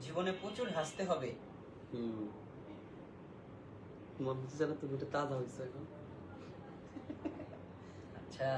জীবনে প্রচুর হাসতে হবে। মন হচ্ছে যেন তুমি এটা তাজা হয়েছে এখন। আচ্ছা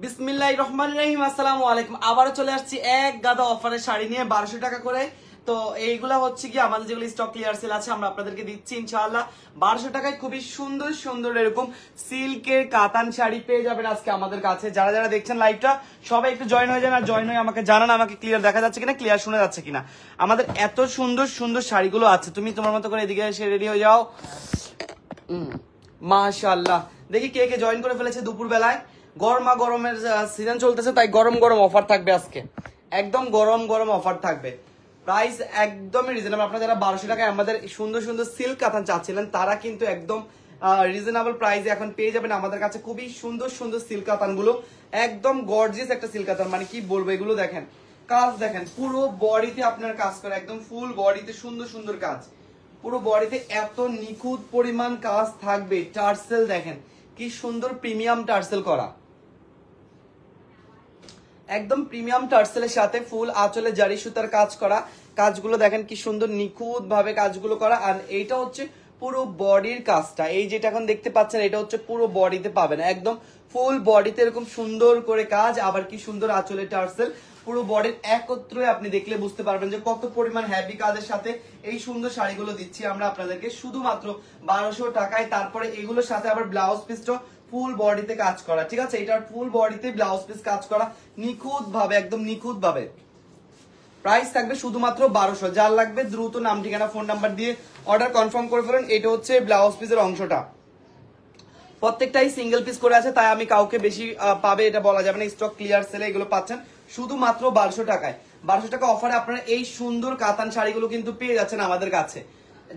বিসমিল্লাহির রহমানির রহিম। আসসালামু আলাইকুম। আবারও চলে আসছি এক গাদা অফারের শাড়ি নিয়ে 1200 টাকা করে। তো এইগুলা হচ্ছে কি আমাদের যেগুলো স্টক ক্লিয়ার সেল আছে আমরা আপনাদেরকে দিচ্ছি ইনশাআল্লাহ 1200 টাকায় খুবই সুন্দর সুন্দর এরকম সিল্কের কাতান শাড়ি পেয়ে যাবেন আজকে আমাদের কাছে। যারা যারা দেখছেন লাইভটা সবাই একটু জয়েন হয়ে যান, আর জয়েন হয়ে আমাকে জানান আমাকে ক্লিয়ার দেখা যাচ্ছে কিনা, ক্লিয়ার শোনা যাচ্ছে কিনা। আমাদের এত সুন্দর সুন্দর শাড়িগুলো আছে, তুমি তোমার মতো করে এদিকে এসে রেডি হয়ে যাও। মাশাআল্লাহ, দেখি কে কে জয়েন করে ফেলেছে দুপুর বেলায়। গরমা গরমের সিজন চলতেছে, তাই গরম গরম অফার থাকবে আজকে, একদম গরম গরম অফার থাকবে। প্রাইস একদমই রিজনেবল। আপনারা যারা 1200 টাকায় আমাদের সুন্দর সুন্দর সিল্ক কাতান চাচ্ছিলেন তারা কিন্তু একদম রিজনেবল প্রাইসে এখন পেয়ে যাবেন আমাদের কাছে খুবই সুন্দর সুন্দর সিল্ক কাতান গুলো। একদম গর্জিয়াস একটা সিল্ক কাতান, মানে কি বলবো, এগুলো দেখেন কাজ দেখেন, পুরো বডিতে আপনার কাজ করে, একদম ফুল বডিতে সুন্দর সুন্দর কাজ, পুরো বডিতে এত নিখুঁত পরিমাণ কাজ থাকবে। টার্সেল দেখেন কি সুন্দর প্রিমিয়াম টার্সেল করা, একদম প্রিমিয়াম টার্সেলের সাথে ফুল আঁচলে জারি সুতার কাজ করা। কাজগুলো দেখেন কি সুন্দর নিখুঁত ভাবে কাজগুলো করা। আর এইটা হচ্ছে পুরো বডির কাজটা, এই যেটা এখন দেখতে পাচ্ছেন এটা হচ্ছে পুরো বডিতে পাবেন, একদম ফুল বডিতে এরকম সুন্দর করে কাজ। আবার কি সুন্দর আঁচলে টার্সেল, পুরো বডির একত্রে আপনি দেখলে বুঝতে পারবেন যে কত পরিমাণ হ্যাভি কাজের সাথে এই সুন্দর শাড়িগুলো দিচ্ছি আমরা আপনাদেরকে শুধুমাত্র 1200 টাকায়। তারপরে এগুলোর সাথে আবার ব্লাউজ পিসটা ফুল বডিতে কাজ করা, ঠিক আছে, এটার ফুল বডিতে ব্লাউজ পিস কাজ করা নিখুঁত ভাবে, একদম নিখুঁত ভাবে। প্রাইস থাকবে শুধুমাত্র 1200। যার লাগবে দ্রুত নাম ঠিকানা ফোন নাম্বার দিয়ে অর্ডার কনফার্ম করে ফেলেন। এটা হচ্ছে ব্লাউজ পিসের অংশটা, প্রত্যেকটাই সিঙ্গেল পিস করে আছে, তাই আমি কাউকে বেশি পাবে এটা বলা যাবে না। স্টক ক্লিয়ার সেলে এগুলো পাচ্ছেন শুধুমাত্র 1200 টাকায়। 1200 টাকা অফারে আপনারা এই সুন্দর কাতান শাড়িগুলো কিন্তু পেয়ে যাচ্ছেন আমাদের কাছে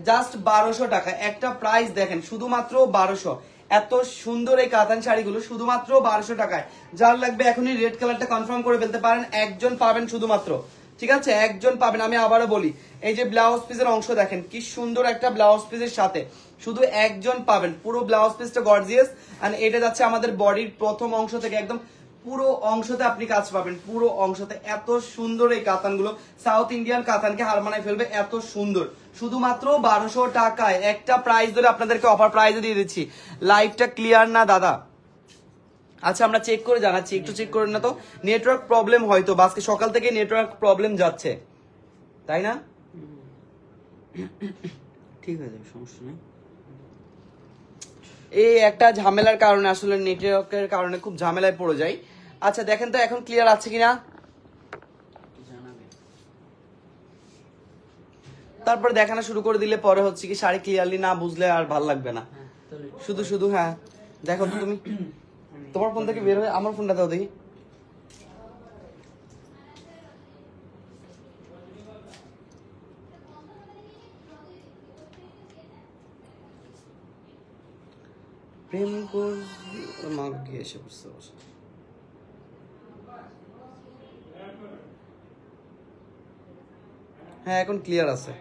জাস্ট 1200 টাকা। একটা প্রাইস দেখেন শুধুমাত্র 1200, এত সুন্দর এই কাতান শাড়িগুলো শুধুমাত্র 1200 টাকায়। যার লাগবে এখনই রেড কালারটা কনফার্ম করে ফেলতে পারেন, একজন পাবেন শুধুমাত্র, ঠিক আছে, একজন পাবেন। আমি আবারও বলি, এই যে ব্লাউজ পিসের অংশ দেখেন কি সুন্দর একটা ব্লাউজ পিসের সাথে শুধু একজন পাবেন। পুরো ব্লাউজ পিসটা গর্জিয়াস, আর এটা যাচ্ছে আমাদের বডির প্রথম অংশ থেকে একদম পুরো অংশতে আপনি কাজ পাবেন, পুরো অংশতে এত সুন্দর এই কাতানগুলো সাউথ ইন্ডিয়ান কাতানকে হার মানায় ফেলবে, এত সুন্দর। শুধুমাত্র 1200 টাকায় একটা প্রাইস ধরে আপনাদেরকে অফার প্রাইসে দিয়ে দিচ্ছি। লাইভটা ক্লিয়ার না দাদা? আচ্ছা আমরা চেক করে জানাচ্ছি, একটু চেক করেন না তো, নেটওয়ার্ক প্রবলেম হয়তো, আজকে সকাল থেকে নেটওয়ার্ক প্রবলেম যাচ্ছে, তাই না? ঠিক হয়ে যাবে, সমস্যা নেই। এই একটা ঝামেলার কারণে আসলে নেটওয়ার্কের কারণে খুব ঝামেলায় পড়ে যাই। আচ্ছা দেখেন তো এখন ক্লিয়ার আছে কিনা, তারপরে দেখানো শুরু করে দিলে পরে হচ্ছে কি শাড়ি ক্লিয়ারলি না বুঝলে আর ভাল লাগবে না। শুধু শুধু হ্যাঁ দেখো তো তুমি তোমার ফোন থেকে বের হয়ে আমার ফোনটা দাও দেখি। প্রেম মা গিয়ে এসে বুঝতে পারছো। হ্যাঁ এখন ক্লিয়ার আছে,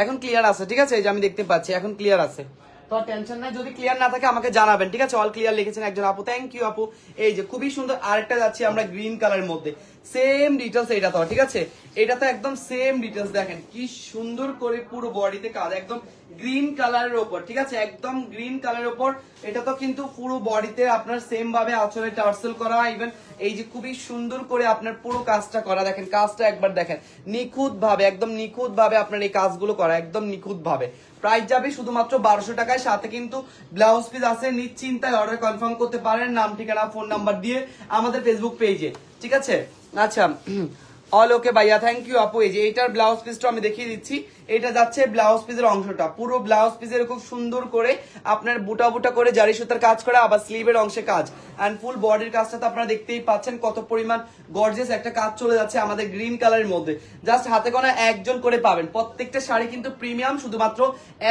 এখন ক্লিয়ার আছে, ঠিক আছে, এই যে আমি দেখতে পাচ্ছি এখন ক্লিয়ার আছে। তো টেনশন নাই, যদি ক্লিয়ার না থাকে আমাকে জানাবেন, ঠিক আছে। অল ক্লিয়ার লিখেছেন একজন আপু, থ্যাংক ইউ আপু। এই যে খুবই সুন্দর আরেকটা যাচ্ছি আমরা গ্রিন কালারের মধ্যে, সেম ডিটেলস এটা তো, ঠিক আছে, এটা তো একদম সেম ডিটেলস। দেখেন কি সুন্দর করে পুরো বডিতে কাজ, একদম গ্রিন কালারের উপর, ঠিক আছে, একদম গ্রিন কালারের উপর। এটা তো কিন্তু পুরো বডিতে আপনার সেম ভাবে আঁচলে টার্সেল করা, ইভেন এই যে খুবই সুন্দর করে আপনার পুরো কাজটা করা। দেখেন কাজটা একবার দেখেন, নিখুঁত ভাবে, একদম নিখুঁত ভাবে আপনার এই কাজগুলো করা, একদম নিখুঁত ভাবে। প্রাইস যাবে শুধুমাত্র 1200 টাকায়, সাথে কিন্তু ব্লাউজ পিস আছে, নিশ্চিন্তায় অর্ডার কনফার্ম করতে পারেন নাম ঠিকানা ফোন নাম্বার দিয়ে আমাদের ফেসবুক পেজে, ঠিক আছে। আচ্ছা অল ওকে ভাইয়া, থ্যাংক ইউ আপু। এই যে এটার ব্লাউজ পিসটা আমি দেখিয়ে দিচ্ছি, এটা যাচ্ছে ব্লাউজ পিসের অংশটা, পুরো ব্লাউজ পিসের খুব সুন্দর করে আপনার বুটা বুটা করে জারি সুতার কাজ করা, আবার স্লিভের অংশে কাজ এন্ড ফুল বডির কাজটা তো আপনারা দেখতেই পাচ্ছেন কত পরিমাণ গর্জিয়াস একটা কাজ চলে যাচ্ছে আমাদের গ্রিন কালারের মধ্যে। জাস্ট হাতে গোনা একজন করে পাবেন, প্রত্যেকটা শাড়ি কিন্তু প্রিমিয়াম, শুধুমাত্র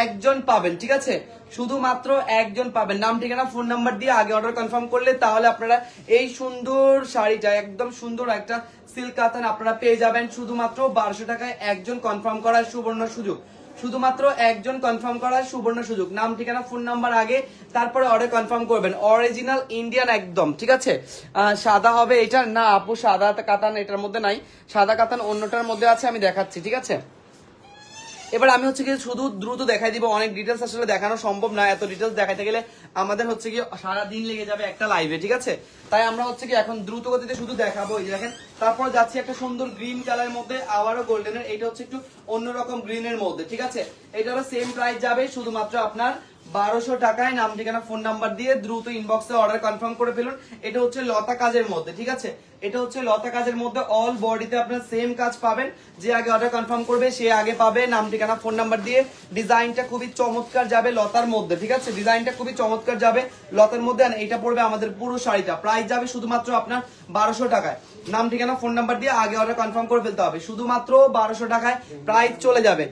একজন পাবেন, ঠিক আছে, শুধুমাত্র একজন পাবেন। নাম ঠিকানা ফোন নাম্বার দিয়ে আগে অর্ডার কনফার্ম করলে তাহলে আপনারা এই সুন্দর শাড়িটা, একদম সুন্দর একটা সিল্ক কাতান আপনারা পেয়ে যাবেন শুধুমাত্র 1200 টাকায়। একজন কনফার্ম করার সুবর্ণ সুযোগ, শুধুমাত্র একজন কনফার্ম করার সুবর্ণ সুযোগ। নাম ঠিকানা ফোন নাম্বার আগে, তারপরে অর্ডার কনফার্ম করবেন। অরিজিনাল ইন্ডিয়ান একদম, ঠিক আছে। সাদা হবে এটা না আপু, সাদা কাতান এটার মধ্যে নাই, সাদা কাতান অন্যটার মধ্যে আছে, আমি দেখাচ্ছি, ঠিক আছে। এবার আমি হচ্ছে কি শুধু দ্রুত দেখাই দিব, অনেক ডিটেলস আসলে দেখানো সম্ভব না, এত ডিটেলস দেখাতে গেলে আমাদের হচ্ছে কি সারা দিন লেগে যাবে একটা লাইভে, ঠিক আছে। তাই আমরা হচ্ছে কি এখন দ্রুত গতিতে শুধু দেখাবো। এই দেখেন, তারপর যাচ্ছি একটা সুন্দর গ্রিন কালারের মধ্যে, আবারও গোল্ডেনের, এটা হচ্ছে একটু অন্যরকম গ্রিনের মধ্যে, ঠিক আছে। এটারও সেম প্রাইস যাবে শুধুমাত্র আপনার 1200 টাকায়। নাম ঠিকানা ফোন নাম্বার দিয়ে দ্রুত ইনবক্সে অর্ডার কনফার্ম করে ফেলুন। এটা হচ্ছে লতা কাজের মধ্যে, ঠিক আছে, এটা হচ্ছে লতা কাজের মধ্যে অল বডিতে আপনার সেম কাজ পাবেন। যে আগে অর্ডার কনফার্ম করবে সে আগে পাবে। নাম ঠিকানা ফোন নাম্বার দিয়ে। ডিজাইনটা খুবই চমৎকার যাবে লতার মধ্যে, ঠিক আছে, ডিজাইনটা খুবই চমৎকার যাবে লতার মধ্যে। আর এটা পড়বে আমাদের পুরো শাড়িটা, প্রাইস যাবে শুধুমাত্র আপনার 1200 টাকায়। নাম ঠিকানা ফোন নাম্বার দিয়ে আগে অর্ডার কনফার্ম করে ফেলতে হবে, শুধুমাত্র 1200 টাকায় প্রাইস চলে যাবে।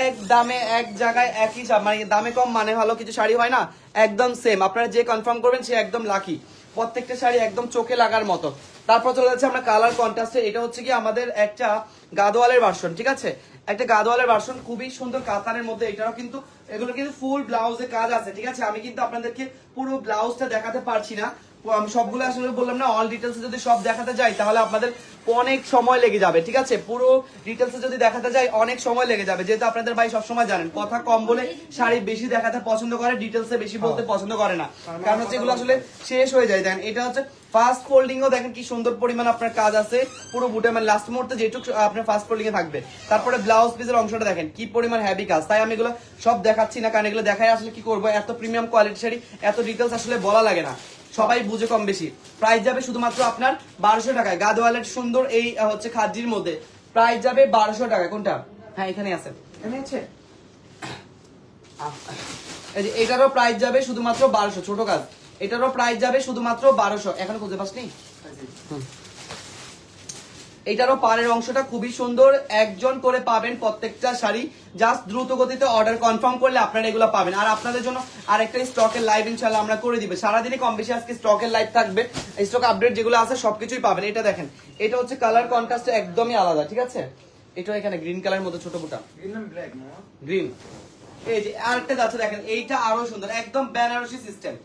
এক দামে এক জায়গায় একই, মানে দামে কম মানে ভালো কিছু শাড়ি হয় না, একদম সেম। আপনারা যে কনফার্ম করবেন সে একদম লাকি, প্রত্যেকটা শাড়ি একদম চোখে লাগার মতো। তারপর চলে যাচ্ছে আমরা কালার কন্ট্রাস্টে। এটা হচ্ছে কি আমাদের একটা গাদোয়ালের ভার্সন, ঠিক আছে, একটা গাদোয়ালের ভার্সন, খুবই সুন্দর কাতানের মধ্যে। এটাও কিন্তু, এগুলো কিন্তু ফুল ব্লাউজে কাজ আছে, ঠিক আছে। আমি কিন্তু আপনাদেরকে পুরো ব্লাউজটা দেখাতে পারছি না, আমি সবগুলো আসলে বললাম না, অল ডিটেলস যদি সব দেখাতে যাই তাহলে আপনাদের অনেক সময় লেগে যাবে, ঠিক আছে। পুরো ডিটেলস যদি দেখাতে যাই অনেক সময় লেগে যাবে, যেহেতু আপনাদের ভাই সবসময় জানেন কথা কম বলে শাড়ি বেশি দেখাতে পছন্দ করে, ডিটেলসে বেশি বলতে পছন্দ করে না, কারণ হচ্ছে এগুলো আসলে শেষ হয়ে যায়। দেখেন এটা হচ্ছে ফাস্ট ফোল্ডিং ও দেখেন কি সুন্দর পরিমাণ আপনার কাজ আছে পুরো বুটে, মানে লাস্ট মুহূর্তে যেটুকু আপনার ফাস্ট ফোল্ডিং এ থাকবে। তারপরে ব্লাউজ পিসের অংশটা দেখেন কি পরিমাণ হেভি কাজ, তাই আমি এগুলো সব দেখাচ্ছি না, কারণ এগুলো দেখাই আসলে কি করবো, এত প্রিমিয়াম কোয়ালিটি শাড়ি এত ডিটেলস আসলে বলা লাগে না, সবাই বুঝে কম বেশি। প্রাইস যাবে শুধুমাত্র আপনার 1200 টাকায়। গাদোয়ালের সুন্দর এই হচ্ছে খাদ্যির মধ্যে প্রাইস যাবে 1200 টাকায়। কোনটা? হ্যাঁ এখানে আছে, এখানে আছে। এটারও প্রাইস যাবে শুধুমাত্র 1200, ছোট কাজ, এটারও প্রাইস যাবে শুধুমাত্র 1200। এখনো খুঁজে পাসনি? এইটারও পাড়ের অংশটা খুবই সুন্দর, একজন করে পাবেন প্রত্যেকটা শাড়ি। জাস্ট দ্রুত গতিতে অর্ডার কনফার্ম করলে আপনারা এগুলো পাবেন। আর আপনাদের জন্য আরেকটা স্টকের লাইভ ইনশাআল্লাহ আমরা করে দিবে, সারাদিনে কম বেশি আজকে স্টকের লাইভ থাকবে, স্টক আপডেট যেগুলো আছে সবকিছুই পাবেন। এটা দেখেন, এটা হচ্ছে কালার কন্ট্রাস্ট একদমই আলাদা, ঠিক আছে। এটা এখানে গ্রিন কালারের মধ্যে ছোট বুটা, গ্রিন। এই যে আরেকটা যাচ্ছে দেখেন, এইটা আরো সুন্দর, একদম বেনারসি সিস্টেম,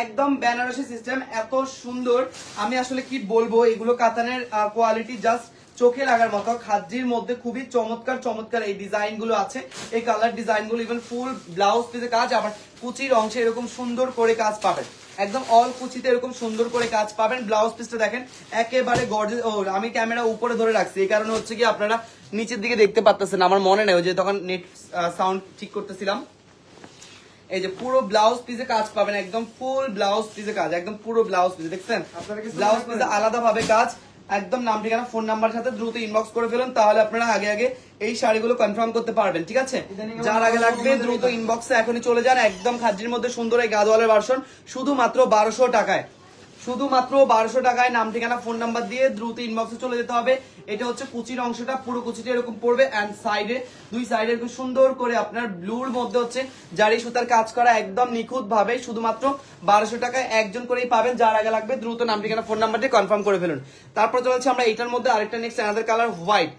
একদম বেনারসি সিস্টেম, এত সুন্দর আমি আসলে কি বলবো। এগুলো কাতানের কোয়ালিটি জাস্ট চোখে লাগার মতো, খাদ্যির মধ্যে খুবই চমৎকার চমৎকার এই ডিজাইন গুলো আছে, এই কালার ডিজাইন গুলো, ইভেন ফুল ব্লাউজ পিসে কাজ, আবার কুচির অংশে এরকম সুন্দর করে কাজ পাবেন, একদম অল কুচিতে এরকম সুন্দর করে কাজ পাবেন। ব্লাউজ পিসটা দেখেন একেবারে গর্জিয়াস। ও আমি ক্যামেরা উপরে ধরে রাখছি, এই কারণে হচ্ছে কি আপনারা নিচের দিকে দেখতে পাচ্ছেন, আমার মনে নেই যে তখন নেট সাউন্ড ঠিক করতেছিলাম। এই যে পুরো ব্লাউজ পিসে কাজ পাবেন, একদম ফুল ব্লাউজ পিসে কাজ, একদম পুরো ব্লাউজ পিসে দেখছেন, ব্লাউজ পিসে আলাদা ভাবে কাজ, একদম নাম ঠিকানা ফোন নাম্বার সাথে দ্রুত ইনবক্স করে ফেলুন, তাহলে আপনারা আগে আগে এই শাড়িগুলো কনফার্ম করতে পারবেন, ঠিক আছে। যার আগে লাগবে দ্রুত ইনবক্সে এখনই চলে যান। একদম খাদ্যির মধ্যে সুন্দর এই গাদোয়ালের ভার্সন শুধুমাত্র 1200 টাকায়, শুধুমাত্র 1200 টাকায়। নাম ঠিকানা ফোন নাম্বার দিয়ে দ্রুত ইনবক্সে চলে যেতে হবে। এটা হচ্ছে কুচির অংশটা, পুরো কুচিটা এরকম পড়বে, এন্ড সাইডে দুই সাইডে এরকম সুন্দর করে আপনার ব্লুর মধ্যে হচ্ছে জারি সুতার কাজ করা, একদম নিখুঁত ভাবে শুধুমাত্র 1200 টাকায় একজন করেই পাবেন। যার আগে লাগবে দ্রুত নাম ঠিকানা ফোন নাম্বার দিয়ে কনফার্ম করে ফেলুন। তারপর চলেছে আমরা এটার মধ্যে আরেকটা নেক্সট অ্যানাদার কালার হোয়াইট।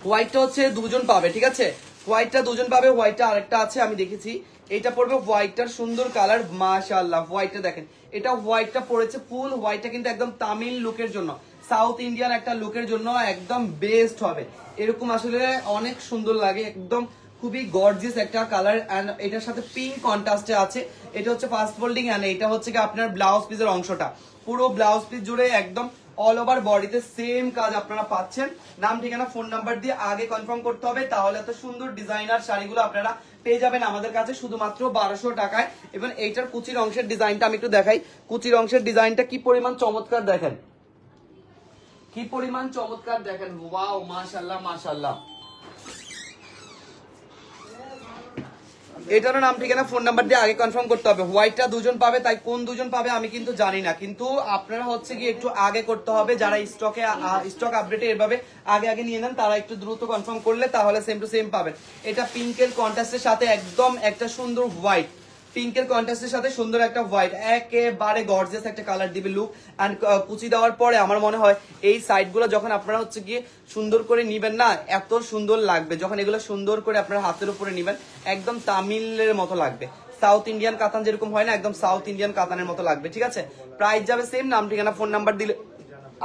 হোয়াইটটা হচ্ছে দুজন পাবে, ঠিক আছে, হোয়াইটটা দুজন পাবে। হোয়াইটটা আরেকটা আছে আমি দেখেছি, এটা পড়বে হোয়াইটটার সুন্দর কালার, মাশাআল্লাহ। হোয়াইটটা দেখেন, এটা হোয়াইটটা পড়েছে ফুল হোয়াইটটা, কিন্তু একদম তামিল লুকের জন্য, সাউথ ইন্ডিয়ান একটা লুকের জন্য একদম বেস্ট হবে। এরকম আসলে অনেক সুন্দর লাগে, একদম খুবই গর্জিয়াস একটা কালার, এন্ড এটার সাথে পিঙ্ক কন্ট্রাস্টে আছে। এটা হচ্ছে ফাস্ট ফোল্ডিং, এন্ড এটা হচ্ছে কি আপনার ব্লাউজ পিসের অংশটা, পুরো ব্লাউজ পিস জুড়ে একদম অল ওভার বডিতে সেম কাজ আপনারা পাচ্ছেন। নাম ঠিকানা ফোন নাম্বার দিয়ে আগে কনফার্ম করতে হবে, তাহলে এত সুন্দর ডিজাইনার শাড়িগুলো আপনারা পেয়ে যাবেন আমাদের কাছে শুধুমাত্র 1200 টাকায়। এবং এইটার কুচির অংশের ডিজাইনটা আমি একটু দেখাই, কুচির অংশের ডিজাইনটা কি পরিমাণ চমৎকার দেখেন, কি পরিমাণ চমৎকার দেখেন, ওয়াও মাশাআল্লাহ মাশাআল্লাহ। এটারও নাম ঠিকানা ফোন নাম্বার দিয়ে আগে কনফার্ম করতে হবে। হোয়াইটটা দুজন পাবে, তাই কোন দুজন পাবে আমি কিন্তু জানি না, কিন্তু আপনারা হচ্ছে কি একটু আগে করতে হবে, যারা স্টক আপডেটে এভাবে আগে আগে নিয়ে নেন তারা একটু দ্রুত কনফার্ম করলে তাহলে সেম টু সেম পাবেন। এটা পিঙ্কের কন্ট্রাস্টের সাথে একদম একটা সুন্দর হোয়াইট, পিঙ্কের কন্ট্রাস্টের সাথে সুন্দর একটা হোয়াইট, একেবারে গর্জিয়াস একটা কালার দিবে লুক। এন্ড কুচি দেওয়ার পরে আমার মনে হয় এই সাইড গুলো যখন আপনারা হচ্ছে গিয়ে সুন্দর করে নিবেন না, এত সুন্দর লাগবে যখন এগুলো সুন্দর করে আপনার হাতের উপরে নিবেন, একদম তামিলের মতো লাগবে। সাউথ ইন্ডিয়ান কাতান যেরকম হয় না, একদম সাউথ ইন্ডিয়ান কাতানের মতো লাগবে। ঠিক আছে, প্রাইস যাবে সেম, নাম ঠিকানা ফোন নাম্বার দিলে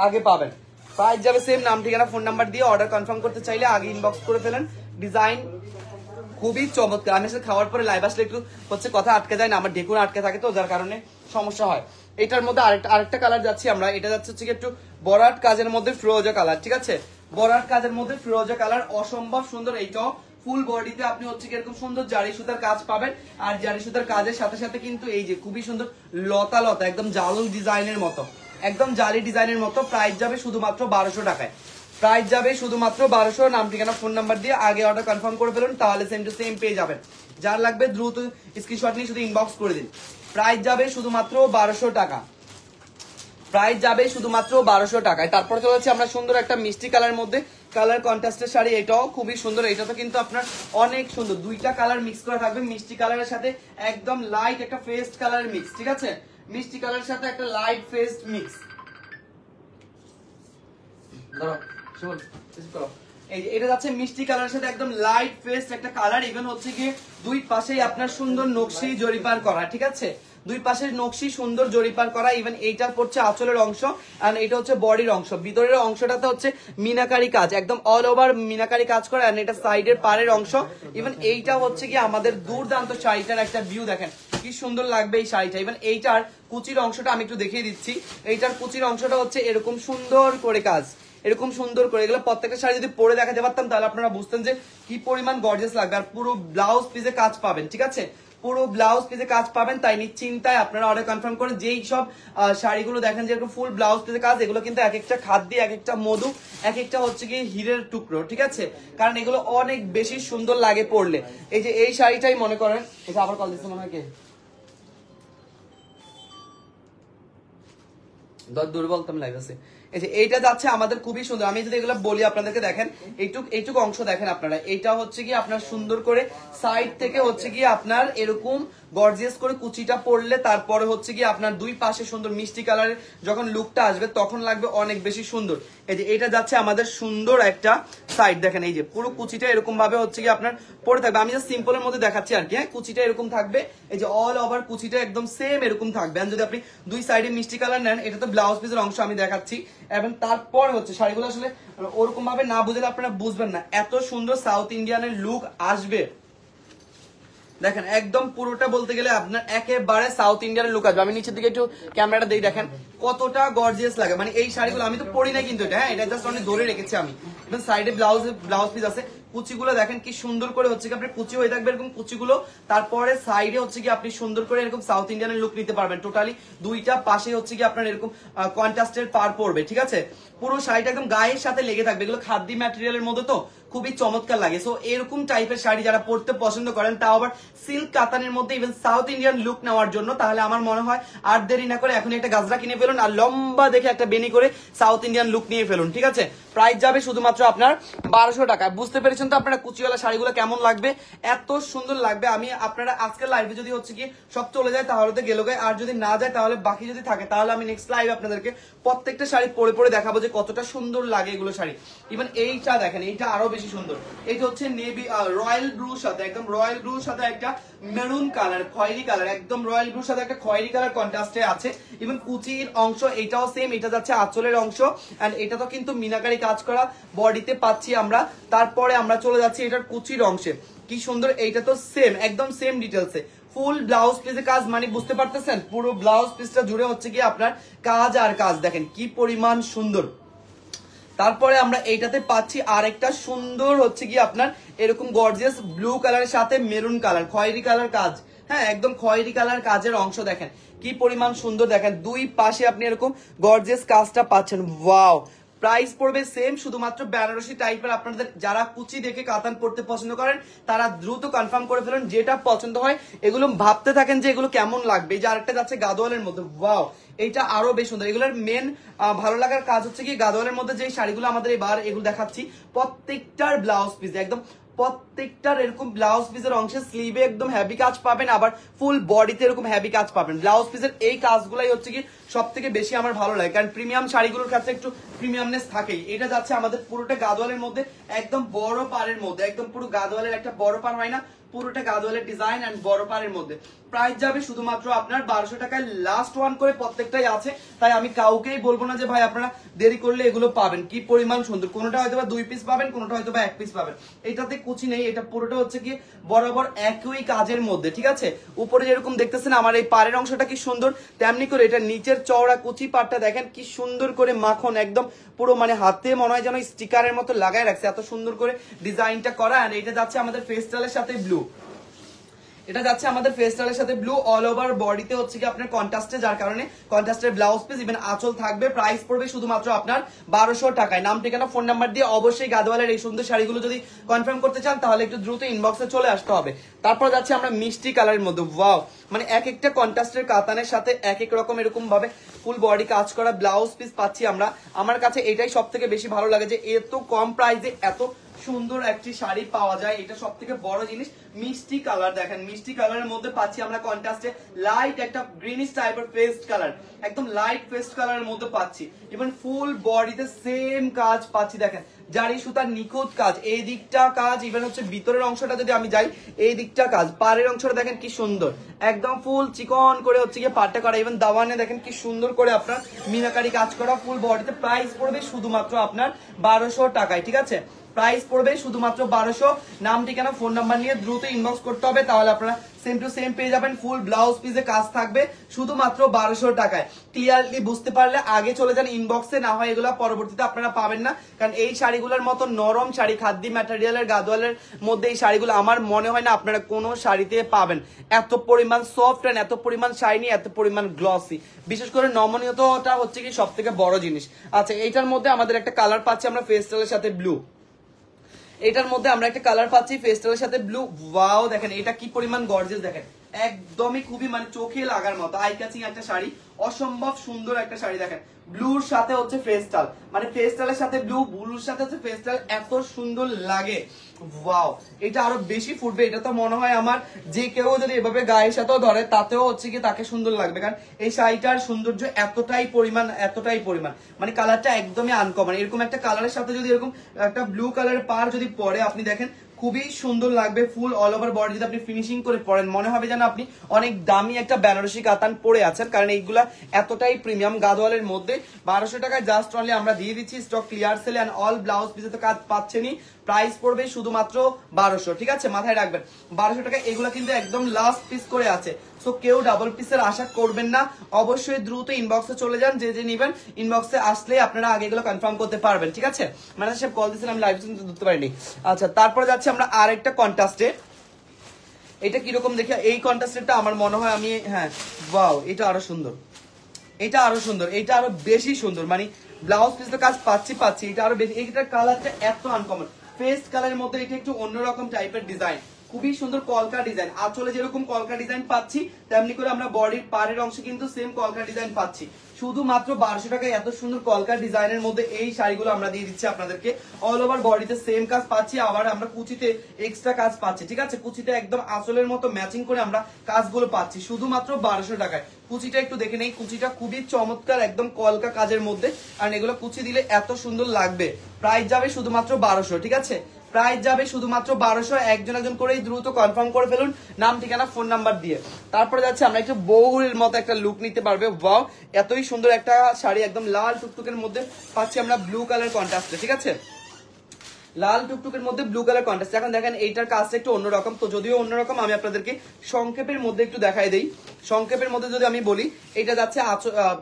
আগে পাবেন। প্রাইস যাবে সেম, নাম ঠিকানা ফোন নাম্বার দিয়ে অর্ডার কনফার্ম করতে চাইলে আগে ইনবক্স করে ফেলেন। ডিজাইন খুবই চমৎকার। আমি আসলে খাওয়ার পরে লাইভ আসলে একটু হচ্ছে কথা আটকে যায় না, আমার ঢেকুন আটকে থাকে তো, যার কারণে সমস্যা হয়। এটার মধ্যে আরেকটা কালার যাচ্ছি আমরা, এটা যাচ্ছে হচ্ছে একটু বরাট কাজের মধ্যে ফিরোজা কালার। ঠিক আছে, বরাট কাজের মধ্যে ফিরোজা কালার অসম্ভব সুন্দর। এইটাও ফুল বডিতে আপনি হচ্ছে এরকম সুন্দর জারি সুতার কাজ পাবেন, আর জারি সুতার কাজের সাথে সাথে কিন্তু এই যে খুবই সুন্দর লতা লতা একদম জাল ডিজাইনের মতো, একদম জালি ডিজাইনের মতো। প্রাইস যাবে শুধুমাত্র 1200 টাকায়। প্রাইস যাবে শুধুমাত্র 1200। নাম ঠিকানা ফোন নাম্বার দিয়ে আগে অর্ডার কনফার্ম করে ফেলুন, তাহলে সেম টু সেম পেয়ে যাবেন। যার লাগবে দ্রুত স্ক্রিনশট নিয়ে শুধু ইনবক্স করে দিন। প্রাইস যাবে শুধুমাত্র 1200 টাকা। প্রাইস যাবে শুধুমাত্র 1200 টাকায়। তারপরে চলে যাচ্ছে আমরা সুন্দর একটা মিষ্টি কালার মধ্যে, কালার কন্ট্রাস্টের শাড়ি, এটাও খুবই সুন্দর। এটা তো কিন্তু আপনার অনেক সুন্দর, দুইটা কালার মিক্স করা থাকবে, মিষ্টি কালারের সাথে একদম লাইট একটা ফেস্ট কালার মিক্স। ঠিক আছে, মিষ্টি কালারের সাথে একটা লাইট ফেস্ট মিক্স। ধরো এটা যাচ্ছে মিষ্টি কালারের সাথে একদম লাইট ফেস্ট একটা কালার। ইভেন হচ্ছে গিয়ে দুই পাশেই আপনার সুন্দর নকশি জরিপার করা। ঠিক আছে, দুই পাশের নকশি সুন্দর জরিপার করা। ইভেন এইটা পড়ছে আঁচলের অংশ, আর এটা হচ্ছে বডির অংশ। ভিতরের অংশটাতে হচ্ছে মিনাকারি কাজ, একদম অল ওভার মিনাকারি কাজ করা, আর এটা সাইডের পাড়ের অংশ। ইভেন এইটা হচ্ছে কি আমাদের দুর্দান্ত শাড়িটার একটা ভিউ দেখেন কি সুন্দর লাগবে এই শাড়িটা। ইভেন এইটার কুচির অংশটা আমি একটু দেখিয়ে দিচ্ছি। এইটার কুচির অংশটা হচ্ছে এরকম সুন্দর করে কাজ, এরকম সুন্দর করে। এগুলো প্রত্যেকটা শাড়ি যদি পরে দেখাতে পারতাম তাহলে আপনারা বুঝতেন যে কি পরিমাণ গর্জিয়াস লাগবে। আর পুরো ব্লাউজ পিসে কাজ পাবেন। ঠিক আছে, পুরো ব্লাউজ পিসে কাজ পাবেন, তাই নিশ্চিন্তায় আপনারা অর্ডার কনফার্ম করেন। যেই সব শাড়িগুলো দেখেন যে ফুল ব্লাউজ পিসে কাজ, এগুলো কিন্তু এক একটা খাদ্য, এক একটা মধু, এক একটা হচ্ছে কি হীরের টুকরো। ঠিক আছে, কারণ এগুলো অনেক বেশি সুন্দর লাগে পরলে। এই যে এই শাড়িটাই মনে করেন, এটা আবার কল দিচ্ছে মনে হয় কে দুর্বল তো লাইভ আছে। এইটা যাচ্ছে আমাদের খুবই সুন্দর। আমি যদি এগুলো বলি আপনাদেরকে, দেখেন এইটুক অংশ দেখেন আপনারা, এইটা হচ্ছে কি আপনার সুন্দর করে সাইড থেকে হচ্ছে কি আপনার এরকম গর্জিয়াস করে কুচিটা পড়লে, তারপরে হচ্ছে কি আপনার দুই পাশে সুন্দর মিষ্টি কালারের যখন লুকটা আসবে তখন লাগবে অনেক বেশি সুন্দর। এই যে এটা যাচ্ছে আমাদের সুন্দর একটা সাইড, দেখেন এই যে পুরো কুচিটা এরকম ভাবে হচ্ছে কি আপনার পড়ে থাকবে। আমি জাস্ট সিম্পলের মধ্যে দেখাচ্ছি আর কি। হ্যাঁ, কুচিটা এরকম থাকবে, এই যে অল ওভার কুচিটা একদম সেম এরকম থাকবে। আর যদি আপনি দুই সাইডে মিষ্টি কালার নেন, এটা তো ব্লাউজ পিসের অংশ আমি দেখাচ্ছি। এবং তারপর হচ্ছে শাড়িগুলো আসলে ওরকম ভাবে না বুঝলে আপনারা বুঝবেন না এত সুন্দর সাউথ ইন্ডিয়ানের লুক আসবে। দেখেন একদম পুরোটা বলতে গেলে আপনার একেবারে সাউথ ইন্ডিয়ানের লুক আসবে। আমি নিচের দিকে একটু ক্যামেরাটা দিয়ে দেখেন কতটা গর্জিয়াস লাগে। মানে এই শাড়িগুলো আমি তো পরি না কিন্তু এটা, হ্যাঁ, এটা জাস্ট অনেক ধরে রেখেছি আমি। সাইডে ব্লাউজ পিস আছে, কুচিগুলো দেখেন কি সুন্দর করে হচ্ছে কি আপনার কুচি হয়ে থাকবে এরকম কুচিগুলো। তারপরে সাইডে হচ্ছে কি আপনি সুন্দর করে এরকম সাউথ ইন্ডিয়ানের লুক নিতে পারবেন। টোটালি দুইটা পাশে হচ্ছে কি আপনার এরকম কন্ট্রাস্টের পার পড়বে। ঠিক আছে, পুরো শাড়িটা একদম গায়ের সাথে লেগে থাকবে। এগুলো খাদ্য ম্যাটেরিয়ালের মধ্যে তো খুবই চমৎকার লাগে। সো এরকম টাইপের শাড়ি যারা পরতে পছন্দ করেন, তাও আবার সিল্ক কাতানের মধ্যে ইভেন সাউথ ইন্ডিয়ান লুক নেওয়ার জন্য, তাহলে আমার মনে হয় আর দেরি না করে এখন একটা গাজরা কিনে ফেলুন, আর লম্বা দেখে একটা বেনি করে সাউথ ইন্ডিয়ান লুক নিয়ে ফেলুন। ঠিক আছে, প্রাইস যাবে শুধুমাত্র আপনার 1200 টাকা। বুঝতে পেরেছেন তো আপনারা কুচিওয়ালা শাড়িগুলো কেমন লাগবে, এত সুন্দর লাগবে। আমি আপনারা আজকের লাইভে যদি হচ্ছে কি সব চলে যায় তাহলে তো গেল গে, আর যদি না যায় তাহলে বাকি যদি থাকে তাহলে আমি নেক্সট লাইভ আপনাদেরকে প্রত্যেকটা শাড়ি পরে পরে দেখাবো যে কতটা সুন্দর লাগে এগুলো শাড়ি। ইভেন এইটা দেখেন, এইটা আরো বেশি সুন্দর। এটা হচ্ছে নেভি রয়্যাল ব্লুর সাথে, একদম রয়্যাল ব্লুর সাথে একটা মেরুন কালার, খয়েরি কালার, একদম রয়্যাল ব্লুর সাথে একটা খয়েরি কালার কন্ট্রাস্টে আছে। ইভেন কুচির অংশ এইটাও সেম, এটা যাচ্ছে আঁচলের অংশ, এন্ড এটা তো কিন্তু মিনাকারি কাজ করা বডিতে পাচ্ছি আমরা। তারপরে আমরা চলে যাচ্ছি এটার কুচির অংশে, কি সুন্দর। এইটা তো সেম, একদম সেম ডিটেলসে ফুল ব্লাউজ পিসে কাজ, মানে বুঝতে পারতেছেন পুরো ব্লাউজ পিসটা জুড়ে হচ্ছে কি আপনার কাজ আর কাজ, দেখেন কি পরিমাণ সুন্দর। তারপরে আমরা এইটাতে পাচ্ছি আরেকটা সুন্দর হচ্ছে কি আপনার এরকম গর্জিয়াস ব্লু কালারের সাথে মেরুন কালার, খয়েরি কালার কাজ। হ্যাঁ, একদম খয়েরি কালার কাজের অংশ দেখেন কি পরিমাণ সুন্দর। দেখেন দুই পাশে আপনি এরকম গর্জিয়াস কাজটা পাচ্ছেন। ওয়াও, প্রাইস পড়বে সেম, শুধুমাত্র বেনারসি টাইপের। আপনাদের যারা কুচি দেখে কাতান পড়তে পছন্দ করেন তারা দ্রুত কনফার্ম করে ফেলুন, যেটা পছন্দ হয় এগুলো ভাবতে থাকেন যে এগুলো কেমন লাগবে। এই যে আরেকটা যাচ্ছে গাদোয়ালের মধ্যে, ওয়াও এইটা আরো বেশ সুন্দর। এগুলোর মেন ভালো লাগার কাজ হচ্ছে কি গাদোয়ালের মধ্যে যে শাড়িগুলো আমাদের এবার এগুলো দেখাচ্ছি প্রত্যেকটার ব্লাউজ পিস একদম, প্রত্যেকটার এরকম ব্লাউজ পিসের অংশে স্লিভে একদম হেভি কাজ পাবেন, আবার ফুল বডিতে এরকম হেভি কাজ পাবেন। ব্লাউজ পিসের এই কাজগুলাই হচ্ছে কি সব থেকে বেশি আমার ভালো লাগে, কারণ প্রিমিয়াম শাড়িগুলোর কাছে একটু প্রিমিয়ামনেস থাকেই। এটা যাচ্ছে আমাদের পুরোটা গাদোয়ালের মধ্যে, একদম বড় পাড়ের মধ্যে, একদম পুরো গাদোয়ালের একটা বড় পাড় হয় না, পুরোটা গাদোয়ালের ডিজাইন এন্ড বড় পাড়ের মধ্যে। প্রাইস যাবে শুধুমাত্র আপনার 1200 টাকায়, লাস্ট ওয়ান করে প্রত্যেকটাই আছে, তাই আমি কাউকেই বলবো না যে ভাই আপনারা দেরি করলে এগুলো পাবেন। কি পরিমাণ সুন্দর, কোনোটা হয়তো বা 2 পিস পাবেন, কোনোটা হয়তো বা 1 পিস পাবেন। এটাতে কুচি নেই, এটা পুরোটা হচ্ছে কি বরাবর একই কাজের মধ্যে, ঠিক আছে। উপরে যেরকম দেখতেছেন আমার এই পাড়ের অংশটা কি সুন্দর, তেমনি করে এটা নিচের চওড়া কুচি পাড়টা দেখেন কি সুন্দর করে মাখন, একদম পুরো মানে হাতে মনে হয় যেন স্টিকারের মতো লাগায় রাখছে, এত সুন্দর করে ডিজাইনটা করা। আর এটা যাচ্ছে আমাদের ফেস্টালের সাথে ব্লু, এটা যাচ্ছে আমাদের ফেস্টালের সাথে ব্লু, অল ওভার বডিতে হচ্ছে কি আপনার কন্ট্রাস্টে, যার কারণে কন্ট্রাস্টের ব্লাউজ পিস ইভেন আঁচল থাকবে। প্রাইস পড়বে শুধুমাত্র আপনার 1200 টাকায়। নাম ঠিকানা ফোন নাম্বার দিয়ে অবশ্যই গাদোয়ালের এই সুন্দর শাড়িগুলো যদি কনফার্ম করতে চান তাহলে একটু দ্রুত ইনবক্সে চলে আসতে হবে। তারপর যাচ্ছে আমরা মিষ্টি কালারের মধ্যে, ওয়াও মানে এক একটা কন্ট্রাস্টের কাতানের সাথে এক এক রকম এরকম ভাবে ফুল বডি কাজ করা ব্লাউজ পিস পাচ্ছি আমরা। আমার কাছে এটাই সব থেকে বেশি ভালো লাগে যে এত কম প্রাইসে এত সুন্দর একটি শাড়ি পাওয়া যায়, এটা সব থেকে বড় জিনিস। মিষ্টি কালার দেখেন, মিষ্টি কালারের মধ্যে পাচ্ছি আমরা কন্ট্রাস্টে লাইট একটা গ্রিনিশ টাইপের পেস্ট কালার, একদম লাইট পেস্ট কালারের মধ্যে পাচ্ছি। ইভেন ফুল বডিতে সেম কাজ পাচ্ছি, দেখেন জারি সুতার নিখুঁত কাজ, এই দিকটা কাজ, ইভেন হচ্ছে ভিতরের অংশটা যদি আমি যাই এই দিকটা কাজ, পাড়ের অংশটা দেখেন কি সুন্দর, একদম ফুল চিকন করে হচ্ছে গিয়ে পাটটা করা। ইভেন দাওয়ানে দেখেন কি সুন্দর করে আপনার মিনাকারি কাজ করা ফুল বডিতে। প্রাইস পড়বে শুধুমাত্র আপনার 1200 টাকায়, ঠিক আছে। প্রাইস পড়বে শুধুমাত্র 1200। নাম ঠিকানা ফোন নাম্বার নিয়ে দ্রুত ইনবক্স করতে হবে, তাহলে আপনারা সেম টু সেম পেয়ে যাবেন। ফুল ব্লাউজ পিসে কাজ থাকবে শুধুমাত্র 1200 টাকায়। ক্লিয়ারলি বুঝতে পারলে আগে চলে যান ইনবক্সে, না হয় এগুলো পরবর্তীতে আপনারা পাবেন না, কারণ এই শাড়িগুলোর মতো নরম শাড়ি খাদ্য ম্যাটেরিয়ালের গাদোয়ালের মধ্যে এই শাড়িগুলো আমার মনে হয় না আপনারা কোনো শাড়িতে পাবেন। এত পরিমাণ সফট এন্ড এত পরিমাণ শাইনি, এত পরিমাণ গ্লসি, বিশেষ করে নমনীয়তাটা হচ্ছে কি সব থেকে বড় জিনিস। আচ্ছা, এইটার মধ্যে আমাদের একটা কালার পাচ্ছি আমরা ফেস্টালের সাথে ব্লু, এটার মধ্যে আমরা একটা কালার পাচ্ছি ফেস্টালের সাথে ব্লু, ওয়াও দেখেন এটা কি পরিমাণ গর্জিয়াস, দেখেন একদমই খুবই মানে চোখে লাগার মতো আই ক্যাচিং একটা শাড়ি, অসম্ভব সুন্দর একটা শাড়ি। দেখেন ব্লুর সাথে হচ্ছে ফেস্টাল, মানে ফেস্টালের সাথে ব্লু, ব্লুর সাথে হচ্ছে ফেস্টাল, এত সুন্দর লাগে, ওয়াও এটা আরো বেশি ফুটবে। এটা তো মনে হয় আমার যে কেউ যদি এভাবে গায়ের সাথেও ধরে তাতেও হচ্ছে কি তাকে সুন্দর লাগবে, কারণ এই শাড়িটার সৌন্দর্য এতটাই পরিমাণ মানে কালারটা একদমই আনকমন। এরকম একটা কালারের সাথে যদি এরকম একটা ব্লু কালারের পার যদি পরে আপনি দেখেন খুবই সুন্দর লাগবে। ফুল অল ওভার বডি যদি আপনি ফিনিশিং করে পরেন মনে হবে যেন আপনি অনেক দামি একটা বেনারসি কাতান পরে আছেন, কারণ এইগুলা এতটাই প্রিমিয়াম গাদোয়ালের মধ্যে। 1200 টাকায় জাস্ট অনলি আমরা দিয়ে দিচ্ছি, stock clear sale and all blouse পিসে তো কাজ পাচ্ছেনই। প্রাইস পড়বে শুধুমাত্র 1200, ঠিক আছে, মাথায় রাখবেন 1200 টাকা। এগুলা কিন্তু একদম লাস্ট পিস করে আছে, সো কেউ ডাবল পিসের আশা করবেন না, অবশ্যই দ্রুত ইনবক্সে চলে যান, যে যে নিবেন ইনবক্সে আসলে আপনারা আগে এগুলো কনফার্ম করতে পারবেন, ঠিক আছে। মানে সব কল দিয়েছিলাম লাইভ ধরতে পারিনি। আচ্ছা, তারপরে যাচ্ছে আমরা আরেকটা কন্ট্রাস্টে, এটা কিরকম দেখে এই কন্ট্রাস্টেরটা আমার মনে হয় আমি হ্যাঁ ওয়াও এটা আরো সুন্দর, এটা আরো সুন্দর, এটা আরো বেশি সুন্দর, মানে ব্লাউজ পিস তো কাজ পাচ্ছি এটা আরো বেশি। এইটার কালারটা এত আনকমন, পেস্ট কালারের মধ্যে এটা একটু অন্যরকম টাইপের ডিজাইন, খুবই সুন্দর কলকা ডিজাইন। আঁচলে যেরকম কলকা ডিজাইন পাচ্ছি তেমনি করে আমরা বডির পাড়ের অংশে কিন্তু সেম কলকা ডিজাইন পাচ্ছি। শুধুমাত্র 1200 টাকায় এত সুন্দর কলকা ডিজাইনের মধ্যে এই শাড়িগুলো আমরা দিয়ে দিচ্ছি আপনাদেরকে। অল ওভার বডিতে সেম কাজ পাচ্ছি, আবার আমরা কুচিতে এক্সট্রা কাজ পাচ্ছি, ঠিক আছে। কুচিতে একদম আঁচলের মতো ম্যাচিং করে আমরা কাজগুলো পাচ্ছি শুধুমাত্র 1200 টাকায়। কুচিটা একটু দেখে নেই, কুচিটা খুবই চমৎকার, একদম কলকা কাজের মধ্যে, আর এগুলো কুচি দিলে এত সুন্দর লাগবে। প্রাইস যাবে শুধুমাত্র 1200, ঠিক আছে। প্রাইস যাবে শুধুমাত্র 1200, একজন করেই দ্রুত কনফার্ম করে ফেলুন নাম ঠিকানা ফোন নাম্বার দিয়ে। তারপরে যাচ্ছে আমরা একটু বউয়ের মতো একটা লুক নিতে পারবে, ওয়াও এতই সুন্দর একটা শাড়ি, একদম লাল টুকটুকের মধ্যে পাচ্ছি আমরা ব্লু কালার কন্ট্রাস্টে, ঠিক আছে, লাল টুকটুকের মধ্যে ব্লু কালার কন্ট্রাস্ট। এখন দেখেন এইটার কাজটা একটু অন্যরকম, তো যদিও অন্যরকম আমি আপনাদেরকে সংক্ষেপের মধ্যে একটু দেখাই দেই। সংক্ষেপের মধ্যে যদি আমি বলি, এটা যাচ্ছে